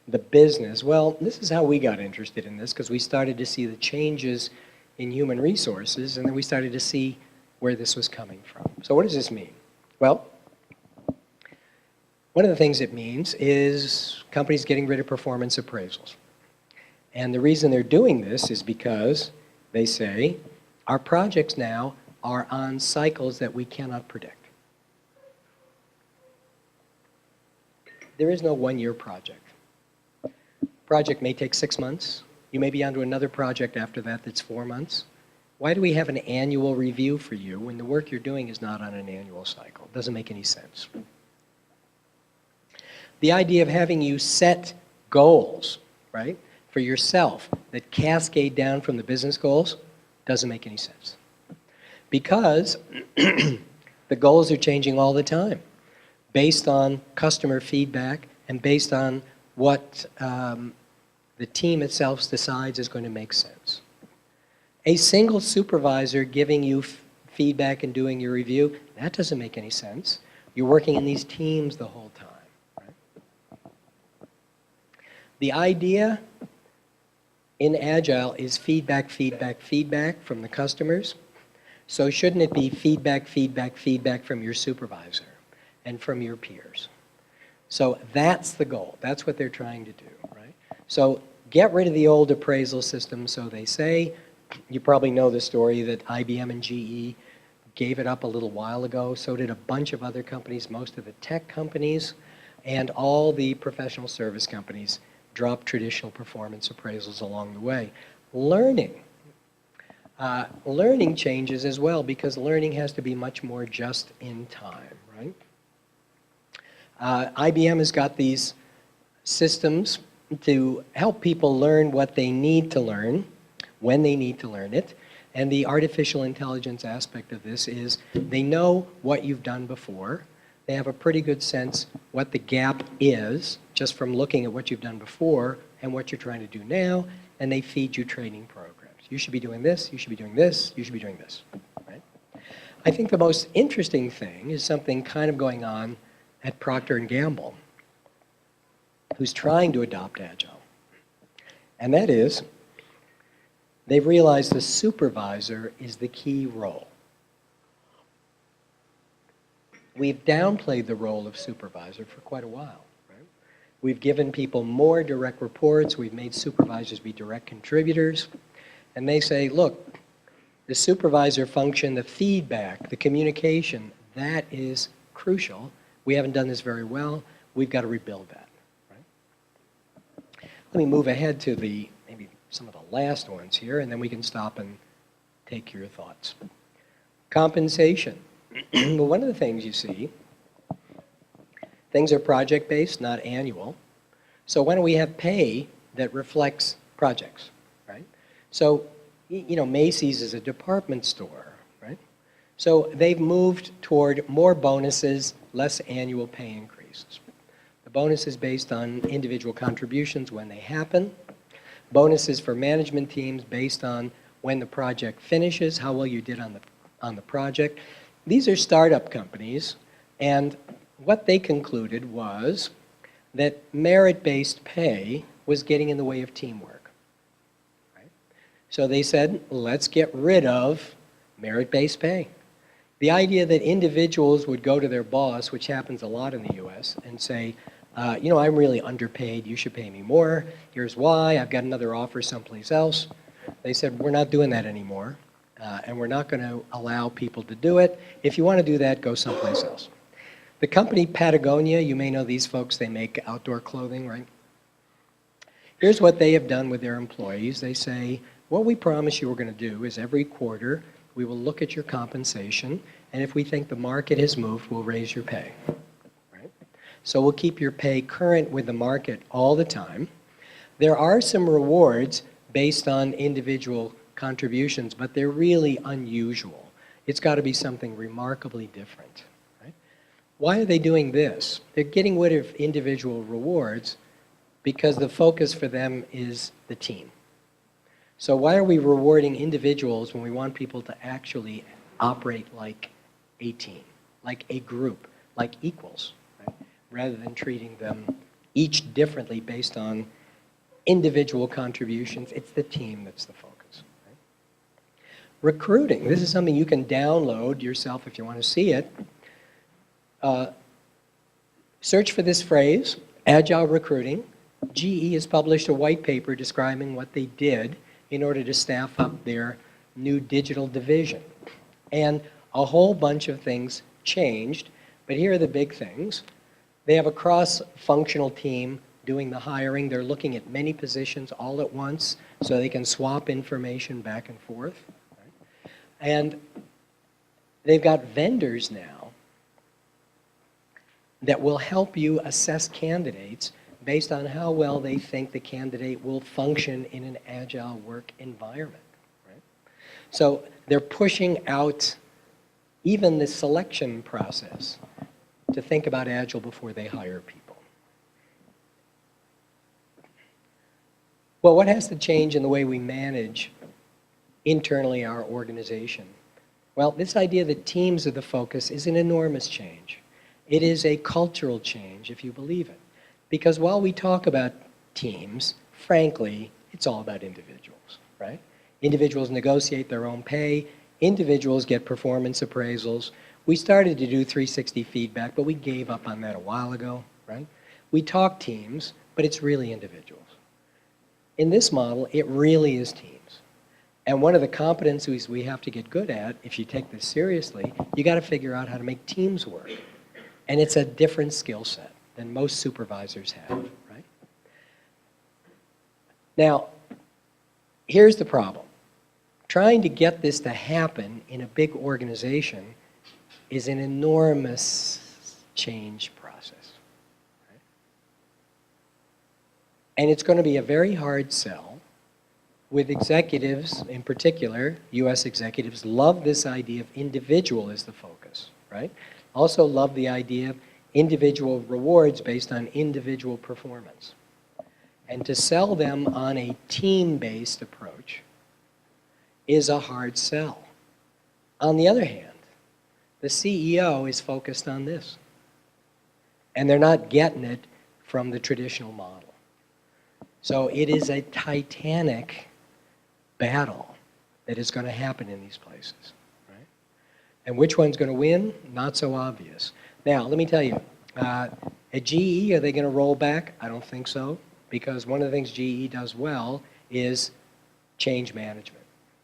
the business? Well, this is how we got interested in this, because we started to see the changes in human resources, and then we started to see where this was coming from. So what does this mean? Well, one of the things it means is companies getting rid of performance appraisals. And the reason they're doing this is because they say, our projects now are on cycles that we cannot predict. There is no one-year project. Project may take 6 months. You may be onto another project after that that's 4 months. Why do we have an annual review for you when the work you're doing is not on an annual cycle? It doesn't make any sense. The idea of having you set goals, right, for yourself that cascade down from the business goals doesn't make any sense. Because the goals are changing all the time based on customer feedback and based on what the team itself decides is going to make sense. A single supervisor giving you feedback and doing your review, that doesn't make any sense. You're working in these teams the whole time. Right? The idea in Agile is feedback, feedback, feedback from the customers. So shouldn't it be feedback, feedback, feedback from your supervisor and from your peers? So that's the goal. That's what they're trying to do, right? So get rid of the old appraisal system, so they say. You probably know the story that IBM and GE gave it up a little while ago. So did a bunch of other companies, most of the tech companies, and all the professional service companies dropped traditional performance appraisals along the way. Learning changes as well, because learning has to be much more just in time, right? IBM has got these systems to help people learn what they need to learn, when they need to learn it. And the artificial intelligence aspect of this is they know what you've done before. They have a pretty good sense what the gap is just from looking at what you've done before and what you're trying to do now, and they feed you training programs. You should be doing this, you should be doing this, you should be doing this, right? I think the most interesting thing is something kind of going on at Procter & Gamble, who's trying to adopt Agile. And that is, they've realized the supervisor is the key role. We've downplayed the role of supervisor for quite a while, right? We've given people more direct reports. We've made supervisors be direct contributors. And they say, look, the supervisor function, the feedback, the communication, that is crucial. We haven't done this very well. We've got to rebuild that, right? Let me move ahead to maybe some of the last ones here, and then we can stop and take your thoughts. Compensation. Well, one of the things you see, things are project-based, not annual. So why don't we have pay that reflects projects, right? So, you know, Macy's is a department store, right? So they've moved toward more bonuses, less annual pay increases. The bonus is based on individual contributions when they happen. Bonuses for management teams based on when the project finishes, how well you did on the project. These are startup companies, and what they concluded was that merit-based pay was getting in the way of teamwork. Right? So they said, let's get rid of merit-based pay. The idea that individuals would go to their boss, which happens a lot in the US, and say, you know, I'm really underpaid, you should pay me more. Here's why, I've got another offer someplace else. They said, we're not doing that anymore, and we're not going to allow people to do it. If you want to do that, go someplace else. The company Patagonia, you may know these folks, they make outdoor clothing, right? Here's what they have done with their employees. They say, what we promise you we're going to do is every quarter, we will look at your compensation, and if we think the market has moved, we'll raise your pay. Right? So we'll keep your pay current with the market all the time. There are some rewards based on individual contributions, but they're really unusual. It's got to be something remarkably different. Right? Why are they doing this? They're getting rid of individual rewards because the focus for them is the team. So why are we rewarding individuals when we want people to actually operate like a team, like a group, like equals, right? Rather than treating them each differently based on individual contributions? It's the team that's the focus. Right? Recruiting. This is something you can download yourself if you want to see it. Search for this phrase, Agile Recruiting. GE has published a white paper describing what they did in order to staff up their new digital division. And a whole bunch of things changed, but here are the big things. They have a cross-functional team doing the hiring. They're looking at many positions all at once so they can swap information back and forth. Right? And they've got vendors now that will help you assess candidates based on how well they think the candidate will function in an agile work environment. Right? So they're pushing out even the selection process to think about Agile before they hire people. Well, what has to change in the way we manage internally our organization? Well, this idea that teams are the focus is an enormous change. It is a cultural change, if you believe it. Because while we talk about teams, frankly, it's all about individuals, right? Individuals negotiate their own pay. Individuals get performance appraisals. We started to do 360 feedback, but we gave up on that a while ago, right? We talk teams, but it's really individuals. In this model, it really is teams. And one of the competencies we have to get good at, if you take this seriously, you got to figure out how to make teams work. And it's a different skill set than most supervisors have, right? Now, here's the problem. Trying to get this to happen in a big organization is an enormous change process. Right? And it's going to be a very hard sell with executives, in particular, US executives, love this idea of individual as the focus, right? Also love the idea of individual rewards based on individual performance. And to sell them on a team-based approach is a hard sell. On the other hand, the CEO is focused on this. And they're not getting it from the traditional model. So it is a titanic battle that is going to happen in these places. Right? And which one's going to win? Not so obvious. Now, let me tell you, at GE, are they going to roll back? I don't think so, because one of the things GE does well is change management.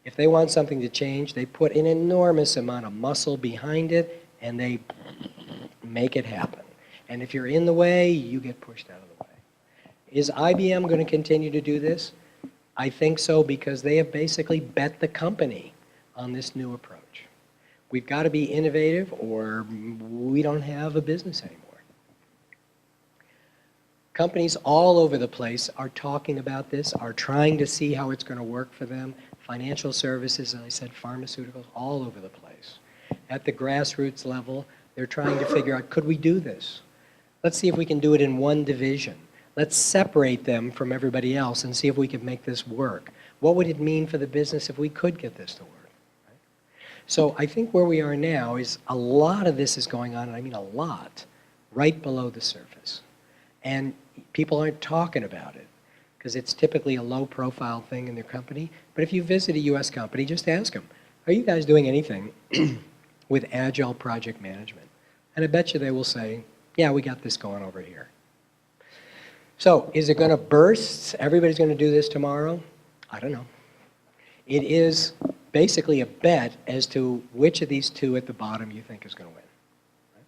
If they want something to change, they put an enormous amount of muscle behind it, and they make it happen. And if you're in the way, you get pushed out of the way. Is IBM going to continue to do this? I think so, because they have basically bet the company on this new approach. We've got to be innovative, or we don't have a business anymore. Companies all over the place are talking about this, are trying to see how it's going to work for them. Financial services, as I said, pharmaceuticals, all over the place. At the grassroots level, they're trying to figure out, could we do this? Let's see if we can do it in one division. Let's separate them from everybody else and see if we can make this work. What would it mean for the business if we could get this to work? Right? So I think where we are now is a lot of this is going on, and I mean a lot, right below the surface. And people aren't talking about it because it's typically a low-profile thing in their company. But if you visit a US company, just ask them, are you guys doing anything with Agile Project Management? And I bet you they will say, yeah, we got this going over here. So is it going to burst? Everybody's going to do this tomorrow? I don't know. It is basically a bet as to which of these two at the bottom you think is going to win. Right?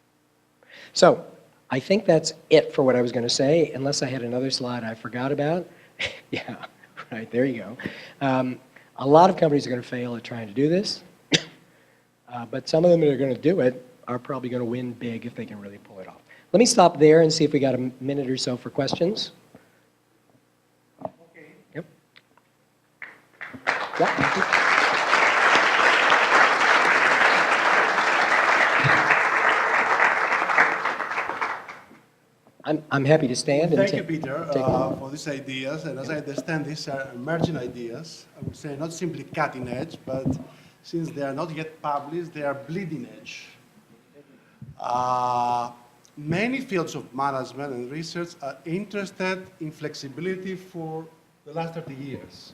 So I think that's it for what I was going to say, unless I had another slide I forgot about. Yeah, right, there you go. A lot of companies are going to fail at trying to do this, but some of them that are going to do it are probably going to win big if they can really pull it off. Let me stop there and see if we got a minute or so for questions. Okay. Yep. Yeah. I'm happy to stand. Thank you, Peter, for these ideas. And as I understand, these are emerging ideas. I would say not simply cutting edge, but since they are not yet published, they are bleeding edge. Many fields of management and research are interested in flexibility for the last 30 years.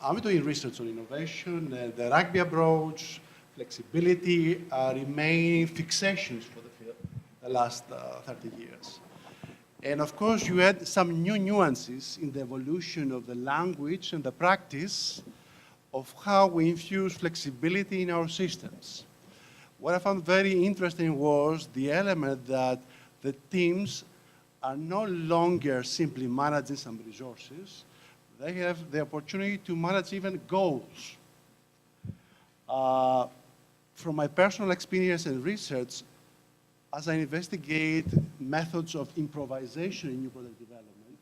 I'm doing research on innovation, and the rugby approach, flexibility remain fixations for the field the last 30 years. And of course, you had some new nuances in the evolution of the language and the practice of how we infuse flexibility in our systems. What I found very interesting was the element that the teams are no longer simply managing some resources. They have the opportunity to manage even goals. From my personal experience and research, as I investigate methods of improvisation in new product development,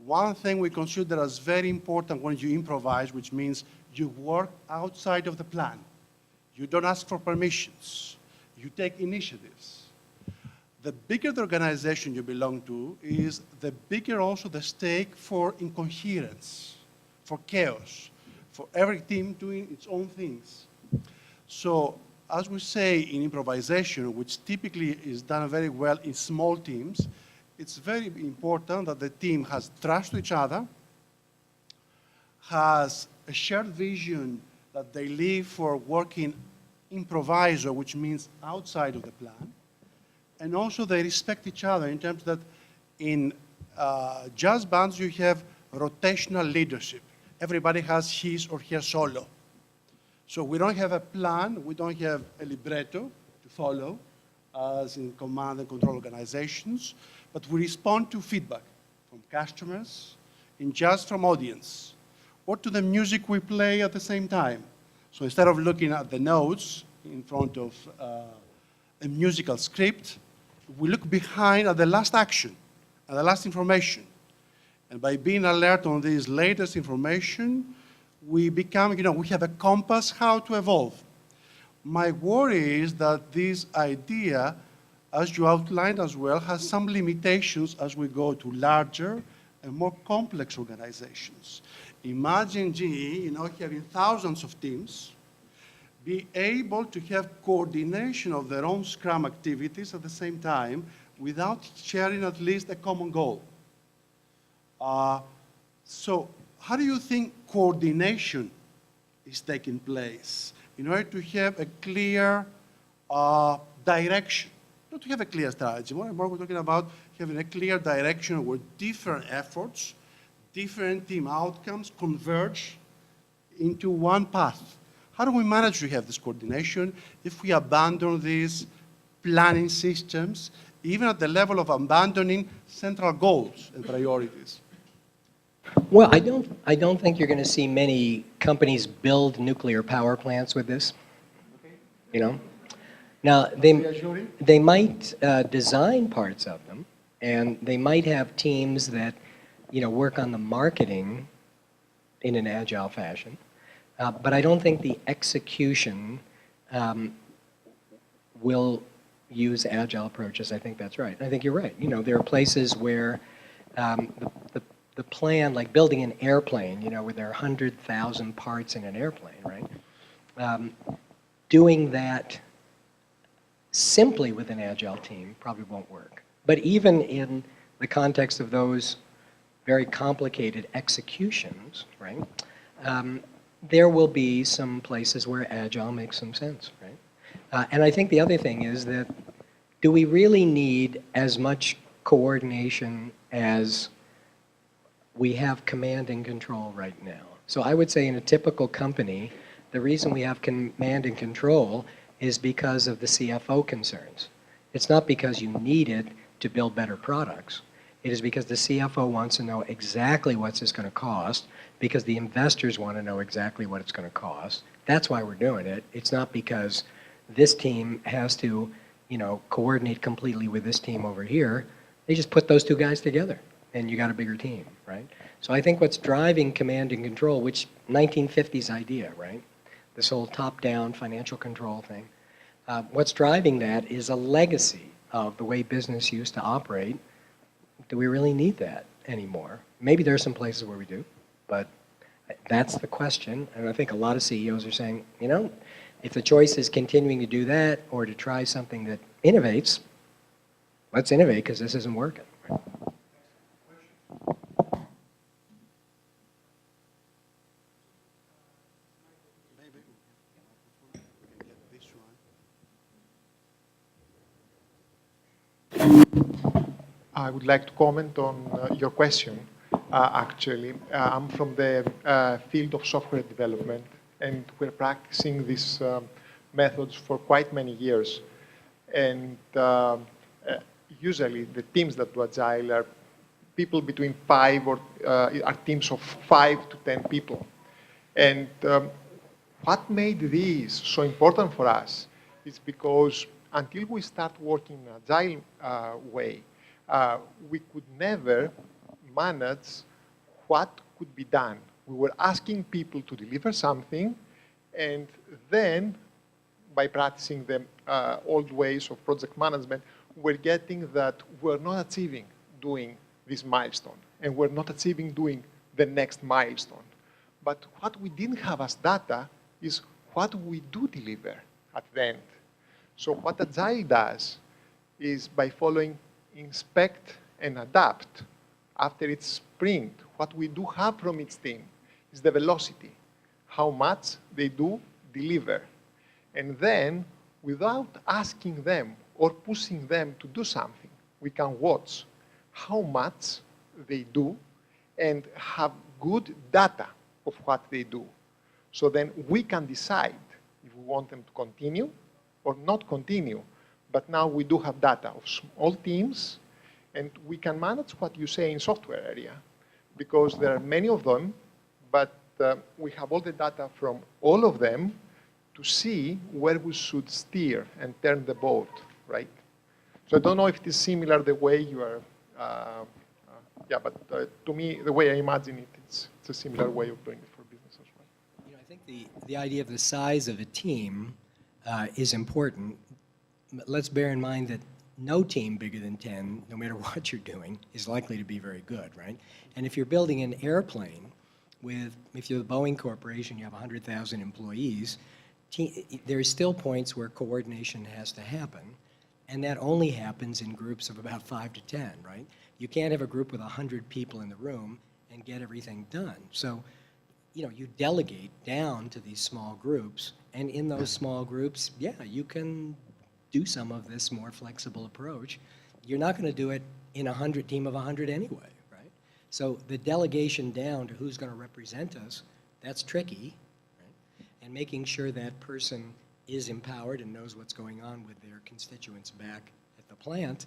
one thing we consider as very important when you improvise, which means you work outside of the plan. You don't ask for permissions. You take initiatives. The bigger the organization you belong to is, the bigger also the stake for incoherence, for chaos, for every team doing its own things. So, as we say in improvisation, which typically is done very well in small teams, it's very important that the team has trust to each other, has a shared vision that they live for working improviso, which means outside of the plan, and also they respect each other in terms that in jazz bands you have rotational leadership. Everybody has his or her solo. So we don't have a plan, we don't have a libretto to follow, as in command and control organizations, but we respond to feedback from customers, in jazz from audience, or to the music we play at the same time. So instead of looking at the notes in front of a musical script, we look behind at the last action, at the last information. And by being alert on this latest information, we become, we have a compass how to evolve. My worry is that this idea, as you outlined as well, has some limitations as we go to larger and more complex organizations. Imagine GE, having thousands of teams, be able to have coordination of their own Scrum activities at the same time without sharing at least a common goal. So how do you think coordination is taking place in order to have a clear direction? Not to have a clear strategy, more and more we're talking about having a clear direction where different efforts, different team outcomes converge into one path. How do we manage to have this coordination if we abandon these planning systems, even at the level of abandoning central goals and priorities? Well, I don't think you're going to see many companies build nuclear power plants with this. Okay. Now they might design parts of them, and they might have teams that work on the marketing in an agile fashion. But I don't think the execution will use agile approaches. I think that's right. I think you're right. There are places where the plan, like building an airplane, where there are 100,000 parts in an airplane, right? Doing that simply with an agile team probably won't work. But even in the context of those very complicated executions, right? There will be some places where agile makes some sense, right? And I think the other thing is that, do we really need as much coordination as we have command and control right now? So I would say in a typical company, the reason we have command and control is because of the CFO concerns. It's not because you need it to build better products. It is because the CFO wants to know exactly what's this going to cost, because the investors want to know exactly what it's going to cost. That's why we're doing it. It's not because this team has to, coordinate completely with this team over here. They just put those two guys together, and you got a bigger team, right? So I think what's driving command and control, which 1950s idea, right? This whole top-down financial control thing. What's driving that is a legacy of the way business used to operate. Do we really need that anymore? Maybe there are some places where we do, but that's the question. And I think a lot of CEOs are saying, if the choice is continuing to do that or to try something that innovates, let's innovate because this isn't working. I would like to comment on your question, actually. I'm from the field of software development, and we're practicing these methods for quite many years. And usually the teams that do Agile are people between 5 or are teams of 5 to 10 people. And what made these so important for us is because until we start working in an Agile way, we could never manage what could be done. We were asking people to deliver something, and then by practicing the old ways of project management, we're getting that we're not achieving doing this milestone, and we're not achieving doing the next milestone. But what we didn't have as data is what we do deliver at the end. So what Agile does is by following inspect and adapt after each sprint, what we do have from each team is the velocity, how much they do deliver. And then, without asking them or pushing them to do something, we can watch how much they do and have good data of what they do. So then we can decide if we want them to continue or not continue. But now we do have data of small teams, and we can manage what you say in software area, because there are many of them, but we have all the data from all of them to see where we should steer and turn the boat, right? So I don't know if it is similar the way you are, yeah, but to me, the way I imagine it, it's a similar way of doing it for business as well. You know, I think the idea of the size of a team is important. Let's bear in mind that no team bigger than 10, no matter what you're doing, is likely to be very good, right? And if you're building an airplane with, if you're the Boeing Corporation, you have 100,000 employees, there's still points where coordination has to happen, and that only happens in groups of about 5 to 10, right? You can't have a group with 100 people in the room and get everything done. So, you know, you delegate down to these small groups, and in those small groups, yeah, you can do some of this more flexible approach. You're not going to do it in a team of 100 anyway, right? So the delegation down to who's going to represent us, that's tricky, right? And making sure that person is empowered and knows what's going on with their constituents back at the plant.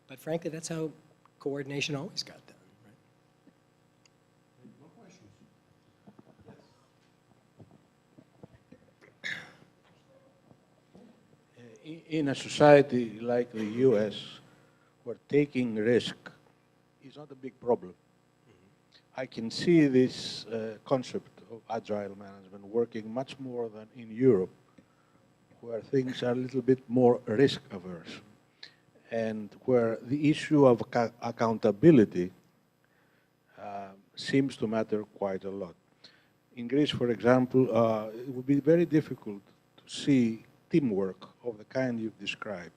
But frankly, that's how coordination always got done. In a society like the US, where taking risk is not a big problem, I can see this concept of agile management working much more than in Europe, where things are a little bit more risk averse, and where the issue of accountability seems to matter quite a lot. In Greece, for example, it would be very difficult to see teamwork of the kind you've described.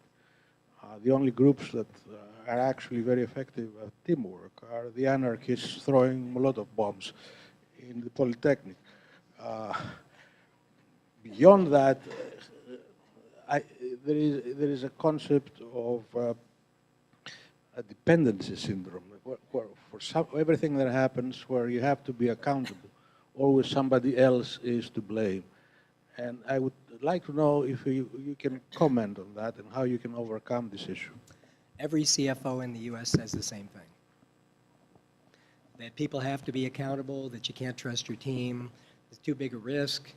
The only groups that are actually very effective at teamwork are the anarchists throwing Molotov bombs in the Polytechnic. Beyond that, there is a concept of a dependency syndrome, where for everything that happens where you have to be accountable, always somebody else is to blame. And I would like to know if you can comment on that and how you can overcome this issue. Every CFO in the US says the same thing. That people have to be accountable, that you can't trust your team, it's too big a risk.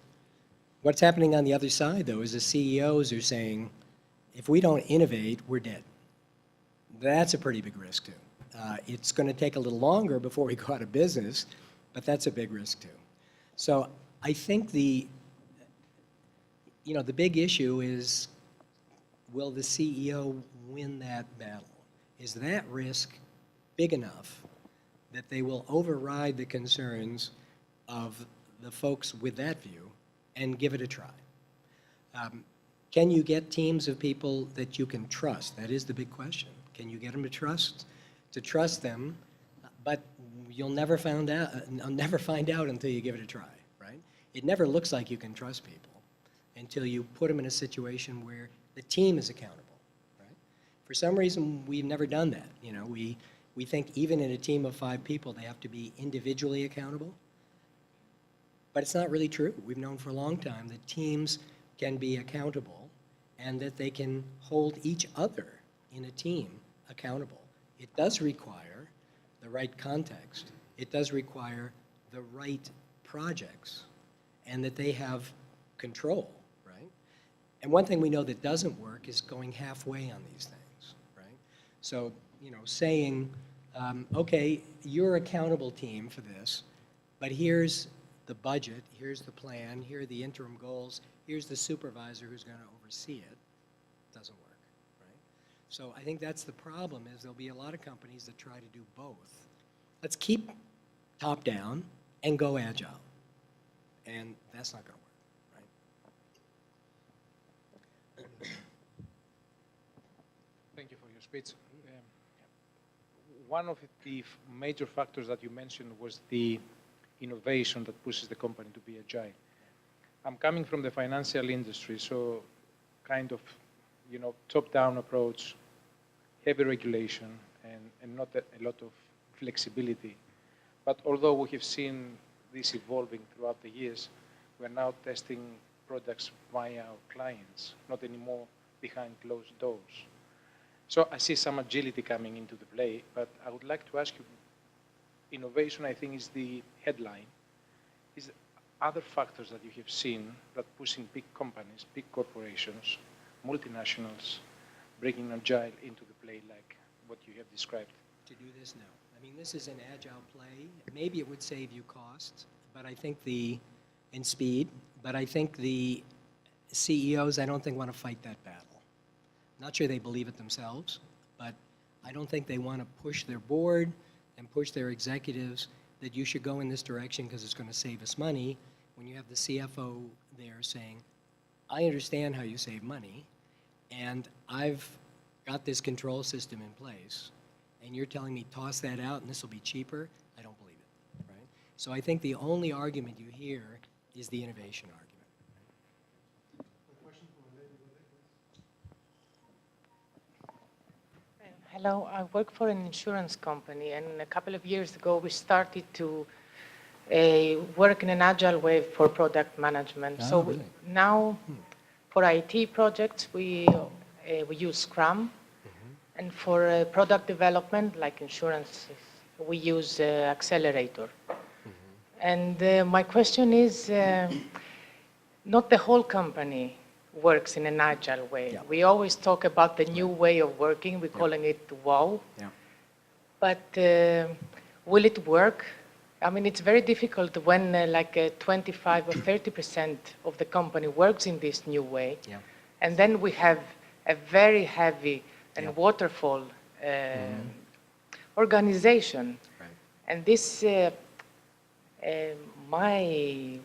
What's happening on the other side, though, is the CEOs are saying, if we don't innovate, we're dead. That's a pretty big risk, too. It's going to take a little longer before we go out of business, but that's a big risk, too. So I think the big issue is, will the CEO win that battle? Is that risk big enough that they will override the concerns of the folks with that view and give it a try? Can you get teams of people that you can trust? That is the big question. Can you get them to trust them, but you'll never find out until you give it a try, right? It never looks like you can trust people until you put them in a situation where the team is accountable, right? For some reason, we've never done that. You know, we think even in a team of 5 people, they have to be individually accountable. But it's not really true. We've known for a long time that teams can be accountable and that they can hold each other in a team accountable. It does require the right context. It does require the right projects and that they have control, right? And one thing we know that doesn't work is going halfway on these things, right? So, you know, saying, okay, you're accountable team for this, but here's the budget, here's the plan, here are the interim goals, here's the supervisor who's going to oversee it, doesn't work, right? So I think that's the problem, is there'll be a lot of companies that try to do both. Let's keep top down and go agile. And that's not going to work, right? Thank you for your speech. One of the major factors that you mentioned was the innovation that pushes the company to be agile. I'm coming from the financial industry, so kind of, you know, top-down approach, heavy regulation, and not a lot of flexibility. But although we have seen this evolving throughout the years, we're now testing products via our clients, not anymore behind closed doors. So I see some agility coming into the play, but I would like to ask you, innovation, I think, is the headline. Is there other factors that you have seen that pushing big companies, big corporations, multinationals, bringing agile into the play like what you have described? To do this, no. I mean, this is an agile play. Maybe it would save you costs, but I think in speed, but I think the CEOs, I don't think want to fight that battle. Not sure they believe it themselves, but I don't think they want to push their board and push their executives that you should go in this direction because it's going to save us money, when you have the CFO there saying, I understand how you save money, and I've got this control system in place, and you're telling me toss that out and this will be cheaper. I don't believe it, right? So I think the only argument you hear is the innovation argument. Hello, I work for an insurance company, and a couple of years ago we started to work in an agile way for product management. Oh, so really? Now for IT projects we use Scrum, and for product development like insurance we use Accelerator. And my question is, not the whole company works in an agile way. Yeah. We always talk about the new way of working. We're calling it WOW. Yeah. But will it work? I mean, it's very difficult when 25 or 30% of the company works in this new way. Yeah. And then we have a very heavy and Yeah. waterfall organization. Right. And this,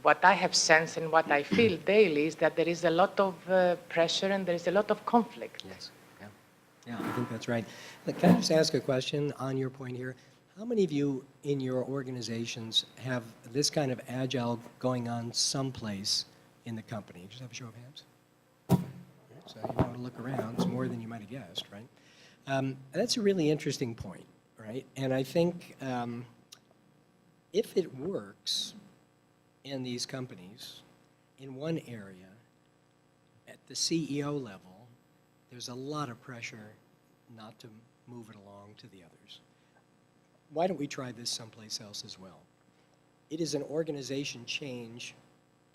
what I have sensed and what I feel daily is that there is a lot of pressure and there is a lot of conflict. Yes. Yeah. Yeah, I think that's right. Look, can I just ask a question on your point here? How many of you in your organizations have this kind of agile going on someplace in the company? Just have a show of hands. So you want to look around. It's more than you might have guessed, right? That's a really interesting point, right? And I think if it works in these companies, in one area, at the CEO level, there's a lot of pressure not to move it along to the others. Why don't we try this someplace else as well? It is an organization change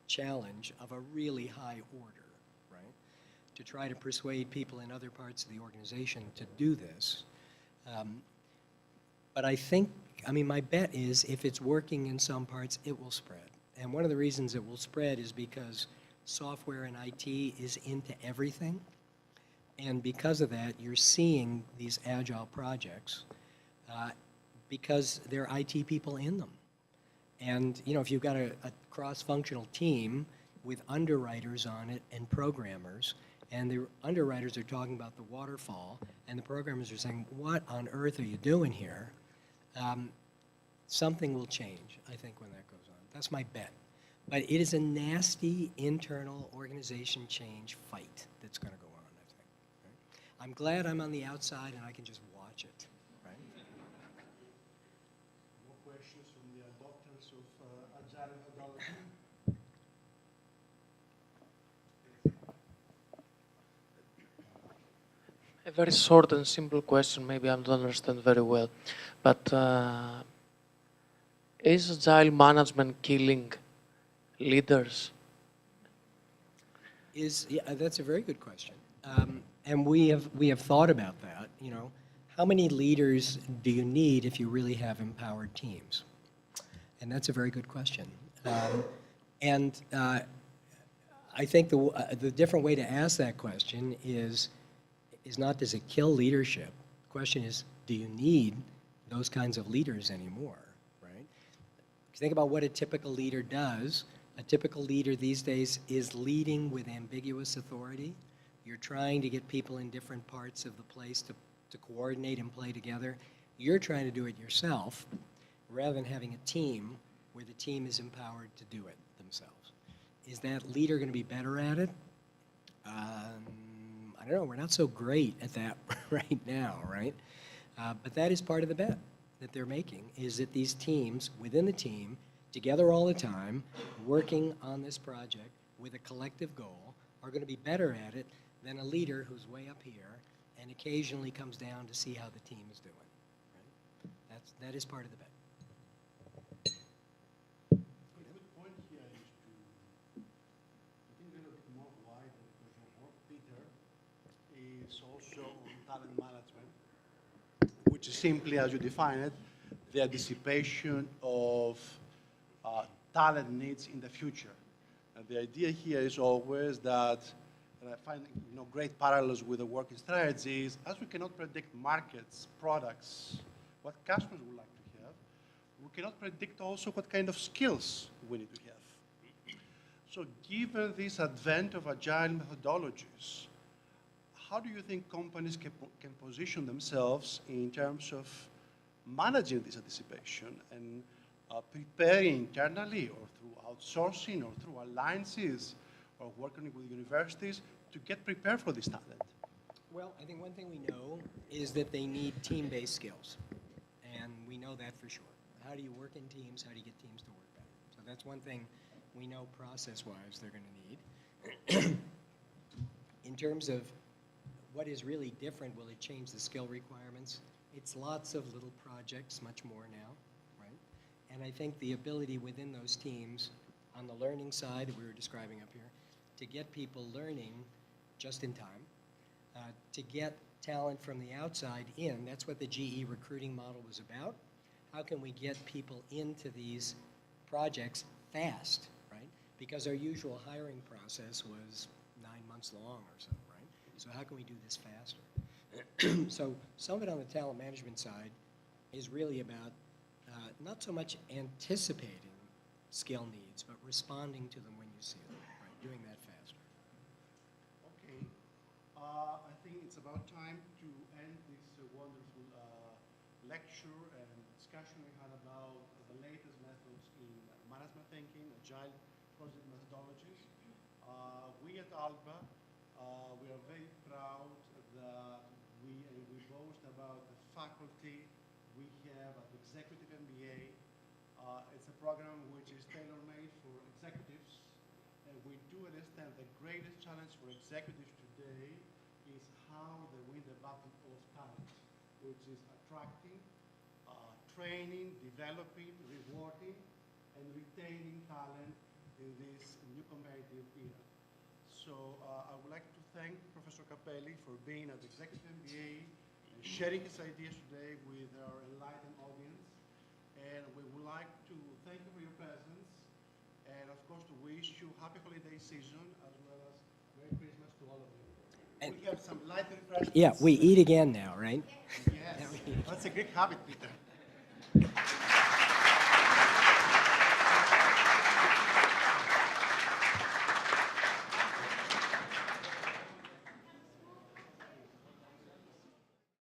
challenge of a really high order, right? To try to persuade people in other parts of the organization to do this. But I think, I mean, my bet is if it's working in some parts, it will spread. And one of the reasons it will spread is because software and IT is into everything. And because of that, you're seeing these agile projects because there are IT people in them. And, you know, if you've got a cross-functional team with underwriters on it and programmers, and the underwriters are talking about the waterfall, and the programmers are saying, what on earth are you doing here? Something will change, I think, when that goes on. That's my bet. But it is a nasty internal organization change fight that's going to go on, I think. Right? I'm glad I'm on the outside and I can just watch it, right? More questions from the adopters of Agile methodology? A very short and simple question, maybe I don't understand very well, but is agile management killing leaders? That's a very good question. And we have thought about that, you know. How many leaders do you need if you really have empowered teams? And that's a very good question. I think the different way to ask that question is not, does it kill leadership? The question is, do you need those kinds of leaders anymore, right? If you think about what a typical leader does, a typical leader these days is leading with ambiguous authority. You're trying to get people in different parts of the place to coordinate and play together. You're trying to do it yourself rather than having a team where the team is empowered to do it themselves. Is that leader going to be better at it? I don't know, we're not so great at that right now, right? But that is part of the bet that they're making, is that these teams, within the team, together all the time, working on this project with a collective goal, are going to be better at it than a leader who's way up here and occasionally comes down to see how the team is doing. Right? That is part of the bet. A good point here is to think a little bit more wider, because your work, Peter, is also on talent management, which is simply, as you define it, the anticipation of talent needs in the future. And the idea here is always that, and I find great parallels with the working strategies, as we cannot predict markets, products, what customers would like to have, we cannot predict also what kind of skills we need to have. So given this advent of agile methodologies, how do you think companies can position themselves in terms of managing this anticipation and preparing internally or through outsourcing or through alliances or working with universities to get prepared for this talent? Well, I think one thing we know is that they need team-based skills, and we know that for sure. How do you work in teams? How do you get teams to work better? So that's one thing we know process-wise they're going to need. In terms of what is really different, will it change the skill requirements? It's lots of little projects, much more now, right? And I think the ability within those teams, on the learning side that we were describing up here, to get people learning just in time, to get talent from the outside in. That's what the GE recruiting model was about. How can we get people into these projects fast, right? Because our usual hiring process was 9 months long or so, right? So how can we do this faster? So some of it on the talent management side is really about not so much anticipating skill needs, but responding to them when you see them, right? Doing that faster. Okay. I think it's about time to end this wonderful lecture and discussion we had about the latest methods in management thinking, agile project methodologies. We at ALBA, we are very proud that we boast about the faculty we have at the Executive MBA. It's a program which is tailor-made for executives, and we do understand the greatest challenge for executives today is how they win the battle of talent, which is attracting, training, developing, rewarding, and retaining talent in this new competitive era. So I would like to thank Professor Cappelli for being at the Executive MBA and sharing his ideas today with our enlightened audience. And we would like to thank you for your presence, and of course to wish you happy holiday season as well as Merry Christmas to all of you. And we have some light refreshments. Yeah, we eat again now, right? Yes, that's a great habit, Peter.